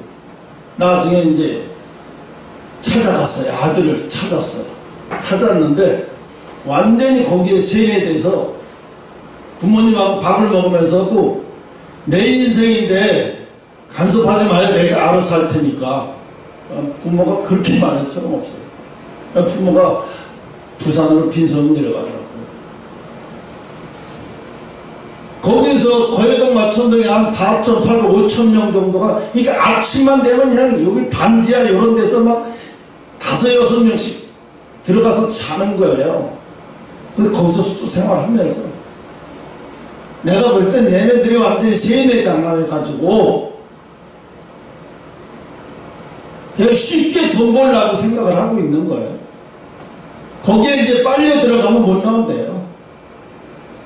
나중에 이제 찾아갔어요. 아들을 찾았어요. 찾았는데 완전히 거기에 세뇌돼서 부모님하고 밥을 먹으면서도 내 인생인데 간섭하지 마요. 내가 알아서 할 테니까. 부모가 그렇게 말할 수는 없어요. 부모가 부산으로 빈손으로 내려가더라고요. 거기서 거여동 마천동에 한 4,800, 5,000명 정도가 그러니까 아침만 되면 그냥 여기 반지하 이런 데서 막 5, 6명씩 들어가서 자는 거예요. 그래서 거기서 수생활하면서 내가 볼 땐 얘네들이 완전히 세뇌당해가지고 그냥 쉽게 돈 벌라고 생각을 하고 있는 거예요. 거기에 이제 빨려 들어가면 못 나온대요.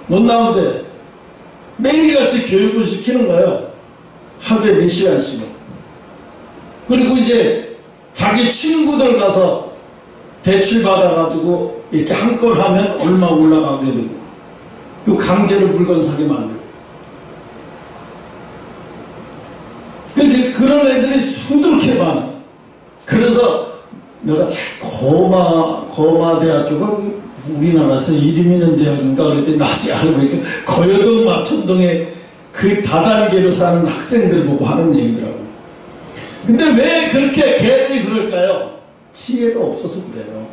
못 나온대. 매일같이 교육을 시키는 거예요. 하루에 몇 시간씩은. 그리고 이제 자기 친구들 가서 대출 받아가지고 이렇게 한 건 하면 얼마 올라가게 되고 요 강제로 물건 사게 만들고 그런 애들이 수두룩해 많아요. 그래서 내가 거마대학교가 우리나라에서 이름 있는 대학인가 그랬더니 나중에 알고 보니까 거여동 마천동에 그 다단계로 사는 학생들 보고 하는 얘기더라고요. 근데 왜 그렇게 걔들이 그럴까요? 지혜가 없어서 그래요.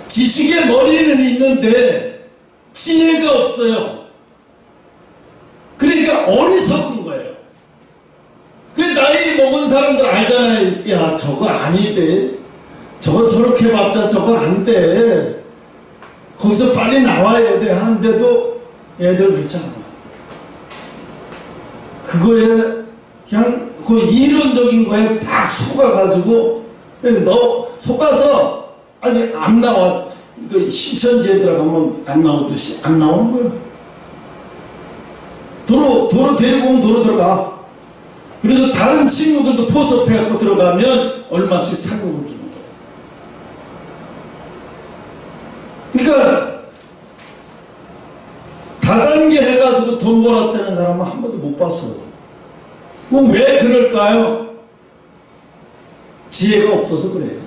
지식의 머리는 있는데 지혜가 없어요. 그러니까 어리석은 거예요. 그 나이 먹은 사람들 알잖아요. 야 저거 아니대. 저거 저렇게 해봤자 저거 안 돼. 거기서 빨리 나와야 돼 하는데도 애들 그렇잖아. 그거에 그냥 그 이론적인 거에 막 속아가지고 너 속아서 아니 안 나와. 그 신천지에 들어가면 안 나오듯이 안 나오는 거야. 도로 데리고 오면 도로 들어가. 그래서 다른 친구들도 포섭해갖고 들어가면 얼마씩 상금을 주는 거야. 그러니까 다단계 해가지고 돈 벌었다는 사람은 한 번도 못 봤어요. 그럼 왜 그럴까요? 지혜가 없어서 그래요.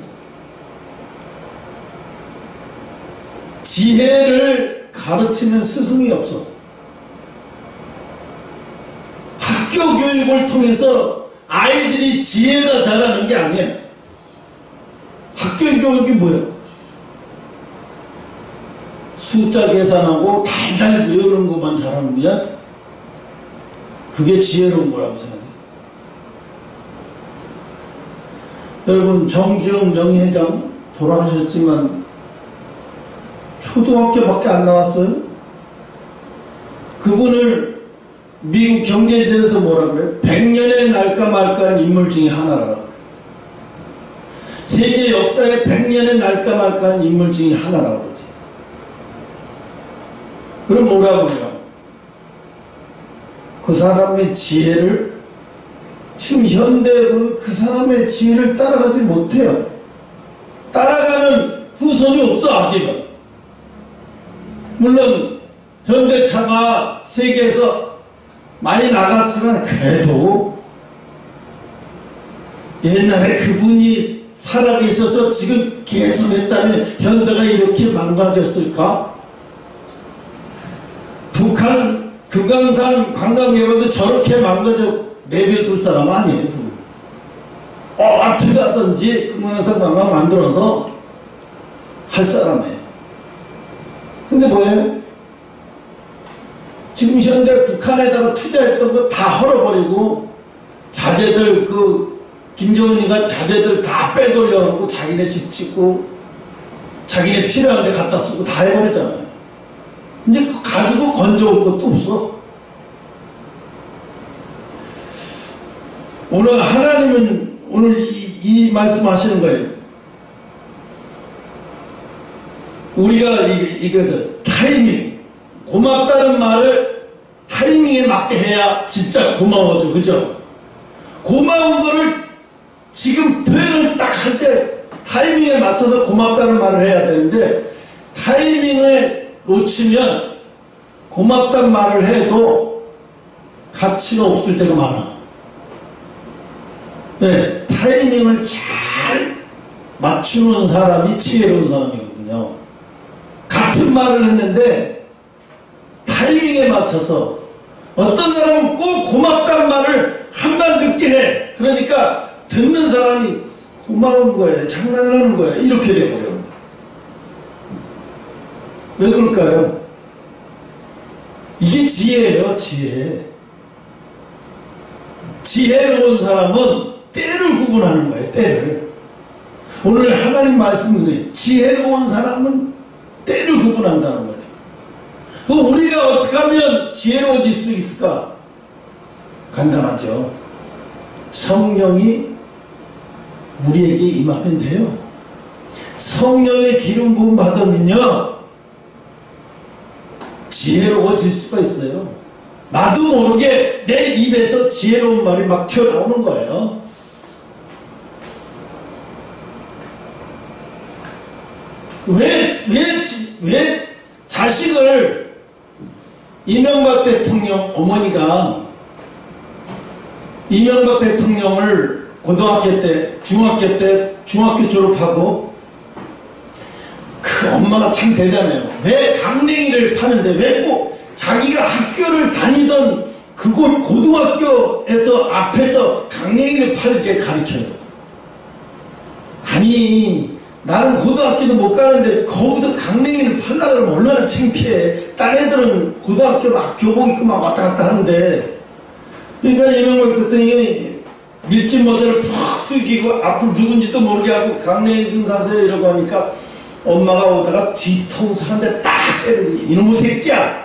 지혜를 가르치는 스승이 없어. 학교 교육을 통해서 아이들이 지혜가 자라는 게 아니에요. 학교 교육이 뭐예요? 숫자 계산하고 달달 외우는 것만 잘하면 그게 지혜로운 거라고 생각해요. 여러분 정주영 명예회장 돌아가셨지만 초등학교밖에 안 나왔어요. 그분을 미국 경제지에서 뭐라 그래요? 100년에 날까 말까한 인물 중에 하나라고. 세계 역사에 100년에 날까 말까한 인물 중에 하나라고 그러지. 그럼 뭐라고 그래요? 그 사람의 지혜를 지금 현대에는 그 사람의 지혜를 따라가지 못해요. 따라가는 후손이 없어 아직은. 물론 현대차가 세계에서 많이 나갔지만 그래도 옛날에 그분이 살아계셔서 지금 개선했다면 현대가 이렇게 망가졌을까? 북한 금강산 관광객도 저렇게 망가져 내버려둘 사람 아니에요. 아프다든지 금강산 관광 만들어서 할 사람이에요. 근데 뭐예요? 지금 현대 북한에다가 투자했던 거 다 헐어버리고 자재들 김정은이가 자재들 다 빼돌려갖고 자기네 집 짓고 자기네 필요한 데 갖다 쓰고 다 해버렸잖아요. 이제 그거 가지고 건져올 것도 없어. 오늘 하나님은 오늘 이 말씀 하시는 거예요. 우리가 타이밍 고맙다는 말을 타이밍에 맞게 해야 진짜 고마워져. 그죠? 고마운 거를 지금 표현을 딱 할 때 타이밍에 맞춰서 고맙다는 말을 해야 되는데, 타이밍을 놓치면 고맙다는 말을 해도 가치가 없을 때가 많아. 네, 타이밍을 잘 맞추는 사람이 지혜로운 사람이거든요. 같은 말을 했는데 타이밍에 맞춰서, 어떤 사람은 꼭 고맙다는 말을 한 번 늦게 해. 그러니까 듣는 사람이 고마운 거예요, 장난하는 거예요, 이렇게 돼버려요. 왜 그럴까요? 이게 지혜예요, 지혜. 지혜로운 사람은 때를 구분하는 거예요, 때를. 오늘 하나님 말씀이 지혜로운 사람은 때를 구분한다는 거예요. 그럼 우리가 어떻게 하면 지혜로워질 수 있을까? 간단하죠. 성령이 우리에게 임하면 돼요. 성령의 기름 부음 받으면요, 지혜로워질 수가 있어요. 나도 모르게 내 입에서 지혜로운 말이 막 튀어나오는 거예요. 왜 자식을, 이명박 대통령 어머니가 이명박 대통령을 고등학교 때, 중학교 졸업하고, 그 엄마가 참 대단해요. 왜 강냉이를 파는데 왜 꼭 자기가 학교를 다니던 그곳 고등학교에서 앞에서 강냉이를 팔게 가르쳐요. 아니, 나는 고등학교도 못 가는데 거기서 강냉이를 팔라 그러면 얼마나 창피해. 딴 애들은 고등학교 막 교복 입고 막 왔다 갔다 하는데. 그러니까 이명박 대통령이 밀짚 모자를 푹 숙이고 앞으로 누군지도 모르게 하고 강냉이 좀 사세요 이러고 하니까 엄마가 오다가 뒤통수 한 대 딱 때리더니, 이놈의 새끼야,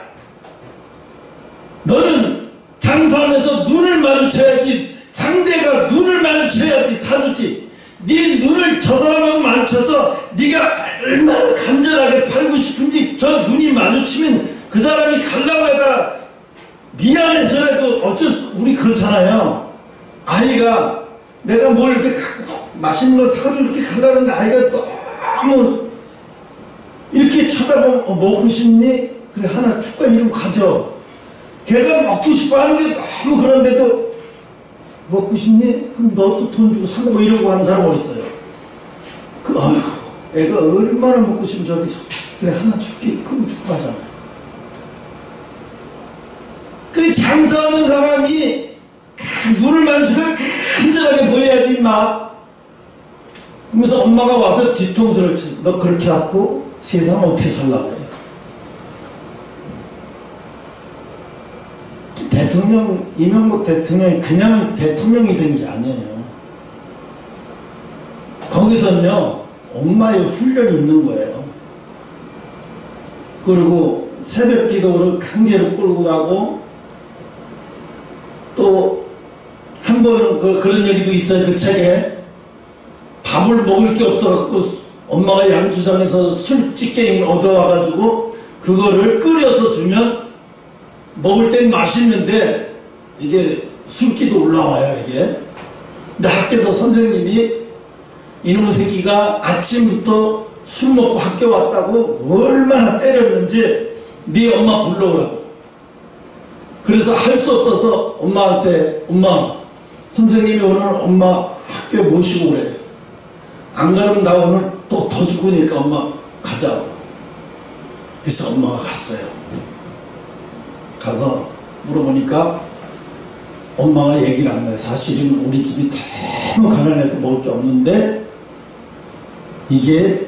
너는 장사하면서 눈을 마주쳐야지, 상대가 눈을 마주쳐야지 사주지. 네 눈을 저 사람하고 마주쳐서 네가 얼마나 간절하게 팔고 싶은지 저 눈이 마주치면 그 사람이 가려고 하다 미안해서라도 어쩔 수, 우리 그렇잖아요. 아이가 내가 뭘 이렇게 맛있는 걸 사줘 이렇게 가려는데 아이가 너무 이렇게 쳐다보면 먹고 싶니? 그래 하나 줄까? 이러고 가져. 걔가 먹고 싶어 하는 게 너무 그런데도 먹고 싶니? 그럼 너도 돈 주고 사 먹어 이러고 하는 사람 어딨어요? 어휴, 애가 얼마나 먹고 싶으면 그래 하나 줄게. 그거 주고 가잖아요. 그 장사하는 사람이 눈을 만지고 간절하게 보여야지 임마. 그러면서 엄마가 와서 뒤통수를 쳐. 너 그렇게 갖고 세상 어떻게 살라고 그래. 대통령, 이명박 대통령이 그냥 대통령이 된 게 아니에요. 거기서는요 엄마의 훈련이 있는 거예요. 그리고 새벽 기도를 강제로 끌고 가고, 또 한 번은 그런 얘기도 있어요. 그 책에 밥을 먹을 게 없어갖고 엄마가 양주장에서 술찌개를 얻어와가지고 그거를 끓여서 주면 먹을 땐 맛있는데 이게 술기도 올라와요 이게. 근데 학교에서 선생님이 이놈의 새끼가 아침부터 술 먹고 학교 왔다고 얼마나 때렸는지 네 엄마 불러오라고. 그래서 할 수 없어서 엄마한테, 엄마 선생님이 오늘 엄마 학교에 모시고 그래. 안 가면 나 오늘 또 더 죽으니까 엄마 가자고. 그래서 엄마가 갔어요. 가서 물어보니까 엄마가 얘기를 한 거예요. 사실은 우리 집이 너무 가난해서 먹을 게 없는데 이게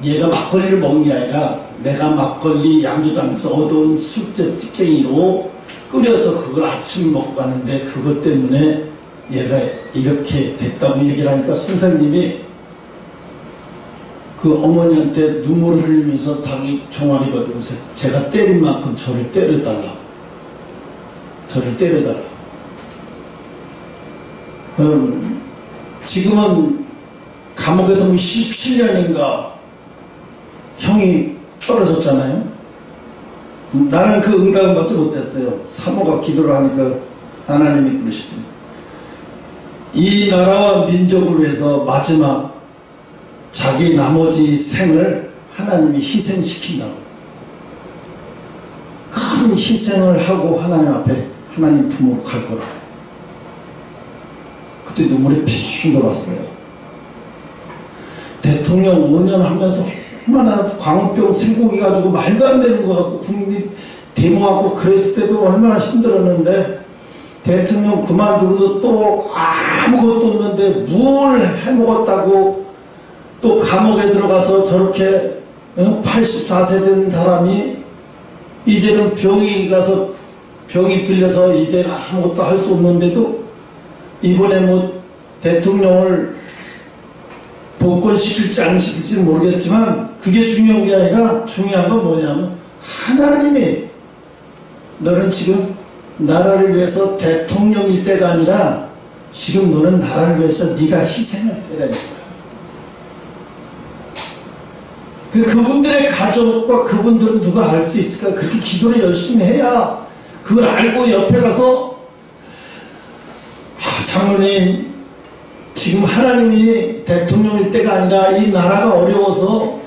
얘가 막걸리를 먹은 게 아니라 내가 막걸리 양조장에서 얻어온 술째 찌개기로 끓여서 그걸 아침 먹고 가는데 그것 때문에 얘가 이렇게 됐다고 얘기를 하니까 선생님이 그 어머니한테 눈물을 흘리면서 자기 종아리 걷으면서 제가 때린 만큼 저를 때려달라고. 저를 때려달라고. 지금은 감옥에서 17년인가 형이 떨어졌잖아요. 나는 그 응답을 받지 못했어요. 사모가 기도를 하니까 하나님이 그러시더니 이 나라와 민족을 위해서 마지막 자기 나머지 생을 하나님이 희생시킨다고. 큰 희생을 하고 하나님 앞에 하나님 품으로 갈 거라고. 그때 눈물이 핑 돌았어요. 대통령 5년 하면서 얼마나 광우병 생고기 가지고 말도 안 되는 거 같고 국민이 데모하고 그랬을 때도 얼마나 힘들었는데 대통령 그만두고도 또 아무것도 없는데 뭘 해먹었다고 또 감옥에 들어가서 저렇게 84세 된 사람이 이제는 병이 가서 병이 들려서 이제 아무것도 할 수 없는데도 이번에 뭐 대통령을 복권시킬지 안 시킬지는 모르겠지만 그게 중요한 게 아니라 중요한 건 뭐냐면 하나님이 너는 지금 나라를 위해서 대통령일 때가 아니라 지금 너는 나라를 위해서 네가 희생을 해라는 거야. 그분들의 가족과 그분들은 누가 알 수 있을까? 그렇게 기도를 열심히 해야 그걸 알고 옆에 가서 장로님 지금 하나님이 대통령일 때가 아니라 이 나라가 어려워서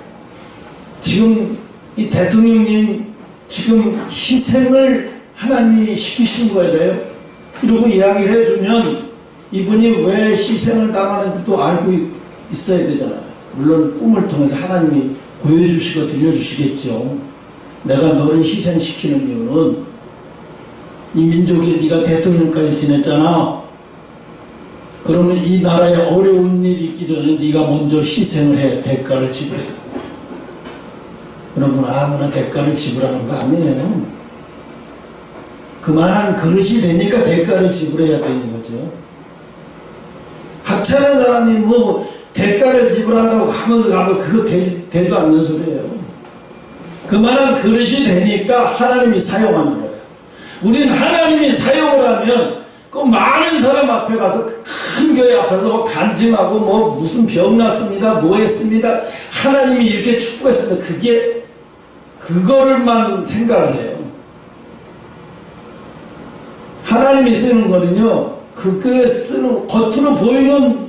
지금 이 대통령님 지금 희생을 하나님이 시키신 거예요. 이러고 이야기를 해주면 이분이 왜 희생을 당하는지도 알고 있어야 되잖아요. 물론 꿈을 통해서 하나님이 보여주시고 들려주시겠죠. 내가 너를 희생시키는 이유는 이 민족에 네가 대통령까지 지냈잖아. 그러면 이 나라에 어려운 일이 있기 전에 네가 먼저 희생을 해. 대가를 지불해. 여러분 아무나 대가를 지불하는 거 아니에요. 그만한 그릇이 되니까 대가를 지불해야 되는 거죠. 하찮은 사람이 뭐 대가를 지불한다고 가면 그거 되도 않는 소리예요. 그만한 그릇이 되니까 하나님이 사용하는 거예요. 우리는 하나님이 사용을 하면 그 많은 사람 앞에 가서 큰 교회 앞에서 뭐 간증하고 뭐 무슨 병 났습니다 뭐 했습니다 하나님이 이렇게 축복했습니다. 그게 그거를만 생각을 해요. 하나님이 쓰는 거는요 그게 쓰는 겉으로 보이는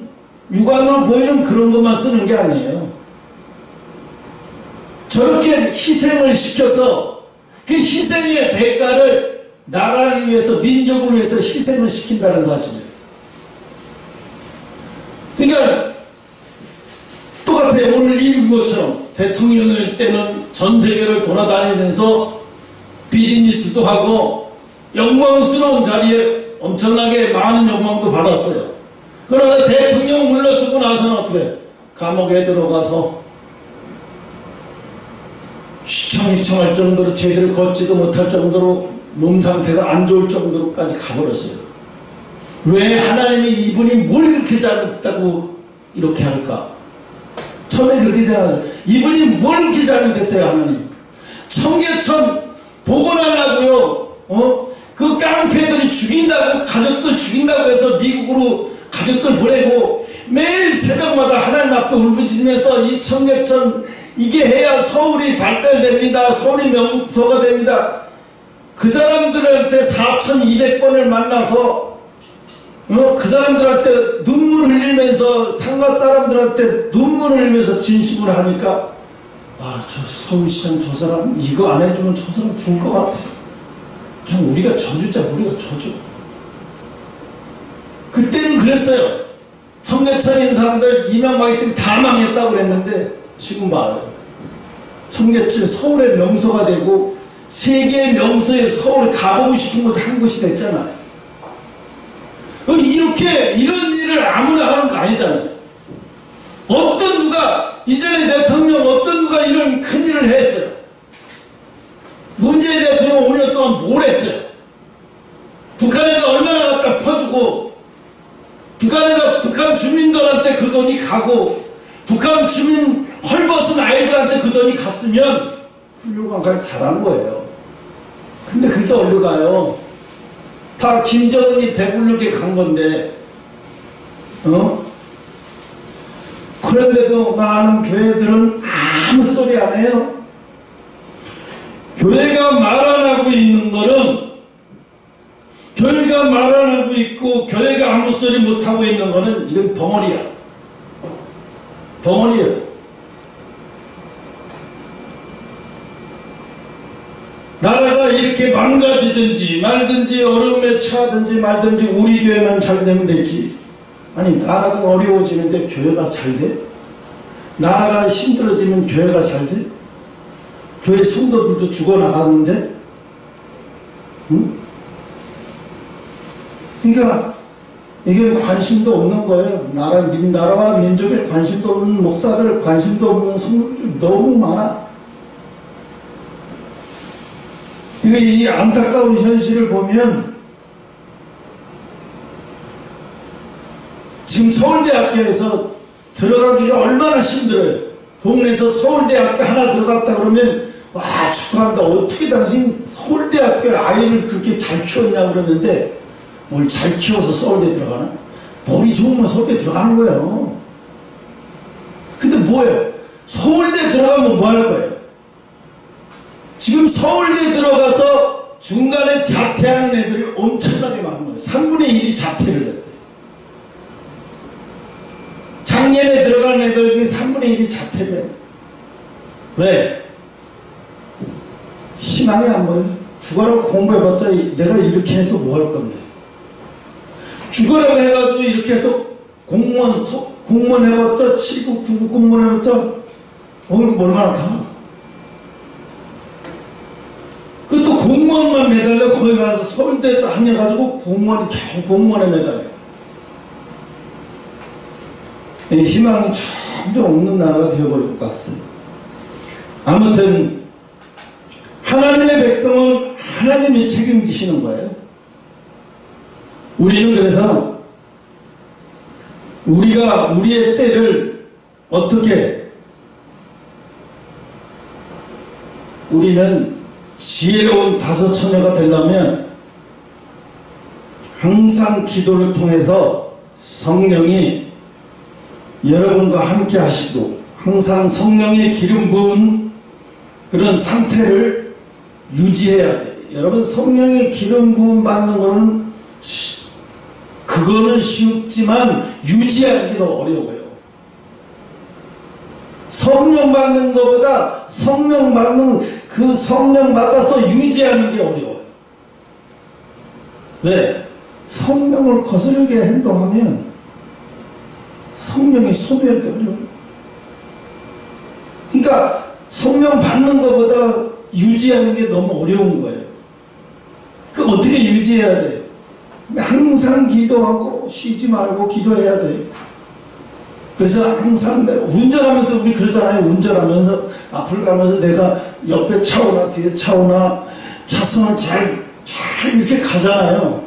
육안으로 보이는 그런 것만 쓰는 게 아니에요. 저렇게 희생을 시켜서 그 희생의 대가를 나라를 위해서 민족을 위해서 희생을 시킨다는 사실이에요. 그러니까 똑같아요. 오늘 읽은 것처럼 대통령일 때는 전 세계를 돌아다니면서 비즈니스도 하고 영광스러운 자리에 엄청나게 많은 영광도 받았어요. 그러나 대통령 물러서고 나서는 어떻게 감옥에 들어가서 휘청휘청할 정도로 제대로 걷지도 못할 정도로 몸 상태가 안 좋을 정도로까지 가버렸어요. 왜 하나님이 이분이 뭘 이렇게 잘못했다고 이렇게 할까? 처음에 그렇게 생각해요. 이분이 뭘 이렇게 잘못했어요 하나님? 청계천 복원하려고요. 그 깡패들이 죽인다고 가족들 죽인다고 해서 미국으로 가족들 보내고 매일 새벽마다 하나님 앞에 울부짖으면서 이 청계천 이게 해야 서울이 발달됩니다. 서울이 명소가 됩니다. 그 사람들한테 4,200번을 만나서 그 사람들한테 눈물 흘리면서 상가 사람들한테 눈물을 흘리면서 진심을 하니까 저 서울시장 저 사람 이거 안 해주면 저 사람 죽을 것 같아. 그냥 우리가 져주자. 우리가 져줘. 그때는 그랬어요. 청계천에 있는 사람들 이명박이 때문에 다 망했다고 그랬는데 지금 봐요. 청계천 서울의 명소가 되고 세계의 명소에 서울 가보고 싶은 곳 한 곳이 됐잖아요. 이렇게 이런 일을 아무나 하는 거 아니잖아요. 어떤 누가 이전에 대통령 어떤 누가 이런 큰 일을 했어요. 문재인 대통령 5년 동안 뭘 했어요. 북한에다 얼마나 갖다 퍼주고 북한 주민들한테 그 돈이 가고 북한 주민 헐벗은 아이들한테 그 돈이 갔으면 훌륭하게 잘한 거예요. 근데 그게 어디로 가요? 다 김정은이 배부르게 간 건데 그런데도 많은 교회들은 아무 소리 안 해요. 교회가 말 안 하고 있는 거는, 교회가 말 안 하고 있고 교회가 아무 소리 못 하고 있는 거는 이건 벙어리야. 벙어리야. 나라가 이렇게 망가지든지 말든지 어려움에 처하든지 말든지 우리 교회만 잘 되면 되지. 아니, 나라가 어려워지는데 교회가 잘 돼? 나라가 힘들어지면 교회가 잘 돼? 교회 성도들도 죽어나가는데? 응? 그러니까 이게 관심도 없는 거예요. 나라와 민족에 관심도 없는 목사들, 관심도 없는 성도들 너무 많아. 그러니까 이 안타까운 현실을 보면 지금 서울대학교에서 들어가기가 얼마나 힘들어요. 동네에서 서울대학교 하나 들어갔다 그러면 와, 축하한다. 어떻게 당신 서울대학교 아이를 그렇게 잘 키웠냐 그러는데, 뭘 잘 키워서 서울대 들어가나? 머리 좋으면 서울대 들어가는 거예요. 근데 뭐예요? 서울대 들어가면 뭐 할 거예요? 지금 서울대 들어가서 중간에 자퇴하는 애들이 엄청나게 많은 거예요. 3분의 1이 자퇴를 했대요. 작년에 들어간 애들 중에 3분의 1이 자퇴를 해요. 왜? 희망이 안 보여요. 죽어라고 공부해봤자 내가 이렇게 해서 뭐 할 건데. 죽어라고 해가지고 이렇게 해서 공무원 해봤자 7급, 9급 공무원 해봤자 월급 얼마나 다. 그것도 공무원만 매달려. 거기 가서 서울대 다녀가지고 공무원, 겨우 공무원에 매달려. 희망이 점점 없는 나라가 되어버릴 것 같아요. 아무튼 하나님의 백성은 하나님이 책임지시는 거예요. 우리는 그래서 우리가 우리의 때를 어떻게, 우리는 지혜로운 다섯 처녀가 되려면 항상 기도를 통해서 성령이 여러분과 함께 하시고 항상 성령의 기름 부은 그런 상태를 유지해야 돼요. 여러분, 성령의 기름 부음 받는 거는 그거는 쉽지만 유지하는 게 더 어려워요. 성령 받는 것보다 성령 받아서 유지하는 게 어려워요. 왜? 성령을 거스르게 행동하면 성령이 소멸되어요. 그러니까 성령 받는 것보다 유지하는 게 너무 어려운 거예요. 그럼 어떻게 유지해야 돼요? 항상 기도하고 쉬지 말고 기도해야 돼요. 그래서 항상 운전하면서 우리 그러잖아요. 운전하면서 앞을 가면서 내가 옆에 차 오나 뒤에 차 오나 차선을 잘 이렇게 가잖아요.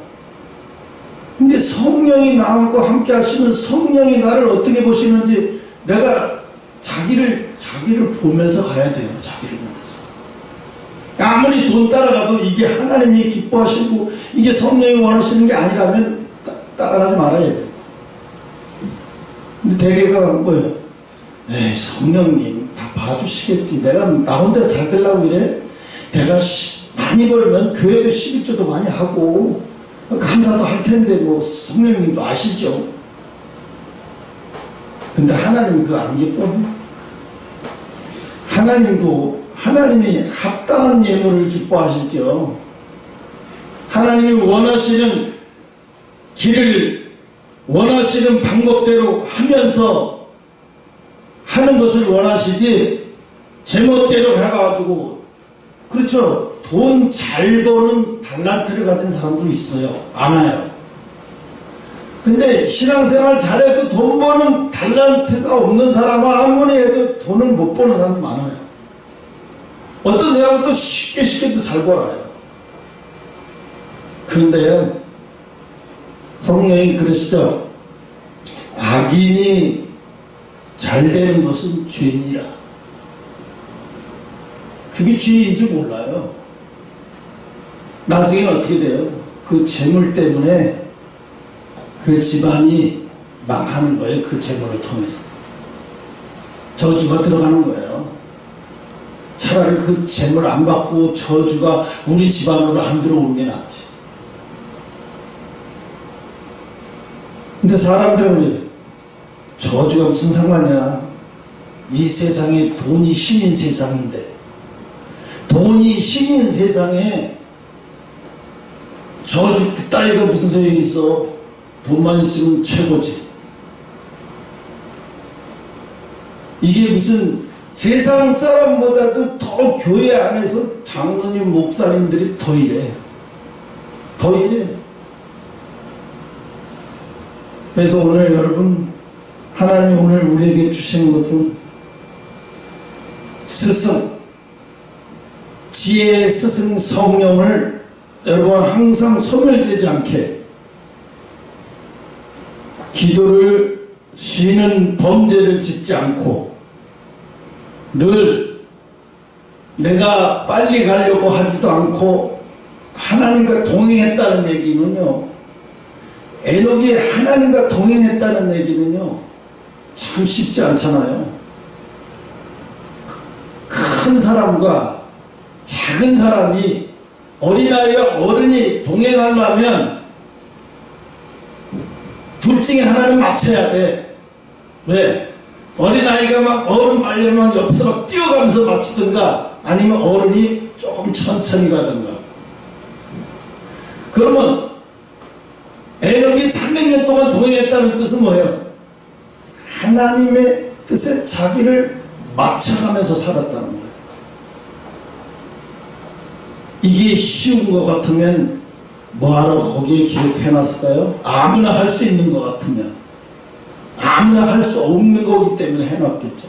근데 성령이 나하고 함께 하시면 성령이 나를 어떻게 보시는지 내가 자기를 보면서 가야 돼요. 자기를 보면서. 아무리 돈 따라가도 이게 하나님이 기뻐하시고 이게 성령이 원하시는 게 아니라면 따라가지 말아야 돼요. 근데 대개가 뭐예요? 에이, 성령님 다 봐주시겠지. 나 혼자 잘 되려고 이래? 내가 많이 벌면 교회도 11조도 많이 하고 감사도 할 텐데 뭐 성령님도 아시죠? 근데 하나님이 그거 안 기뻐해요. 하나님이 합당한 예물을 기뻐하시죠. 하나님이 원하시는 길을 원하시는 방법대로 하면서 하는 것을 원하시지 제멋대로 해가지고. 그렇죠. 돈 잘 버는 달란트를 가진 사람도 있어요. 많아요. 근데 신앙생활 잘해도 돈 버는 달란트가 없는 사람은 아무리 해도 돈을 못 버는 사람도 많아요. 어떤 사람은 또 쉽게도 잘 벌어요. 그런데요, 성령이 그러시죠. 악인이 잘 되는 것은 죄인이라. 그게 죄인지 몰라요. 나중에는 어떻게 돼요? 그 재물 때문에 그 집안이 망하는 거예요. 그 재물을 통해서 저주가 들어가는 거예요. 차라리 그 재물 안 받고 저주가 우리 집안으로 안 들어오는 게 낫지. 근데 사람들은 그래. 저주가 무슨 상관이야. 이 세상에 돈이 신인 세상인데, 돈이 신인 세상에 저주 그따위가 무슨 소용이 있어. 돈만 있으면 최고지. 이게 무슨 세상 사람보다도 더 교회 안에서 장로님 목사님들이 더 이래. 더 이래. 그래서 오늘 여러분, 하나님이 오늘 우리에게 주신 것은 스승, 지혜의 스승 성령을 여러분 항상 소멸되지 않게, 기도를 쉬는 범죄를 짓지 않고 늘 내가 빨리 가려고 하지도 않고 하나님과 동행했다는 얘기는요, 에녹이 하나님과 동행했다는 얘기는요 참 쉽지 않잖아요. 큰 사람과 작은 사람이, 어린아이와 어른이 동행하려면 둘 중에 하나는 맞춰야 돼. 왜? 어린아이가 막 어른 말려면 옆에서 막 뛰어가면서 맞추든가, 아니면 어른이 조금 천천히 가든가. 그러면 에녹이 300년 동안 동행했다는 뜻은 뭐예요? 하나님의 뜻에 자기를 맞춰가면서 살았다는 거예요. 이게 쉬운 것 같으면 뭐하러 거기에 기록해놨을까요? 아무나 할 수 있는 것 같으면, 아무나 할 수 없는 거기 때문에 해놨겠죠.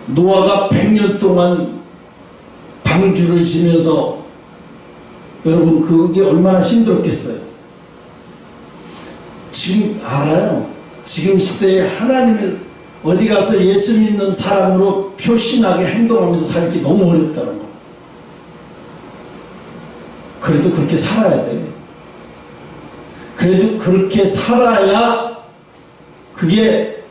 노아가 100년 동안 방주를 지면서, 여러분 그게 얼마나 힘들었겠어요. 지금 알아요. 지금 시대에 하나님의 어디 가서 예수 믿는 사람으로 표신하게 행동하면서 살기 너무 어렵다는 거. 그래도 그렇게 살아야 돼. 그래도 그렇게 살아야 그게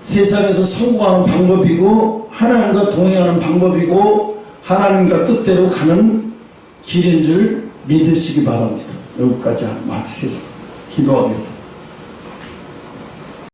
세상에서 성공하는 방법이고, 하나님과 동행하는 방법이고, 하나님과 뜻대로 가는 길인 줄 믿으시기 바랍니다. 여기까지 마치겠습니다. 기도하겠습니다.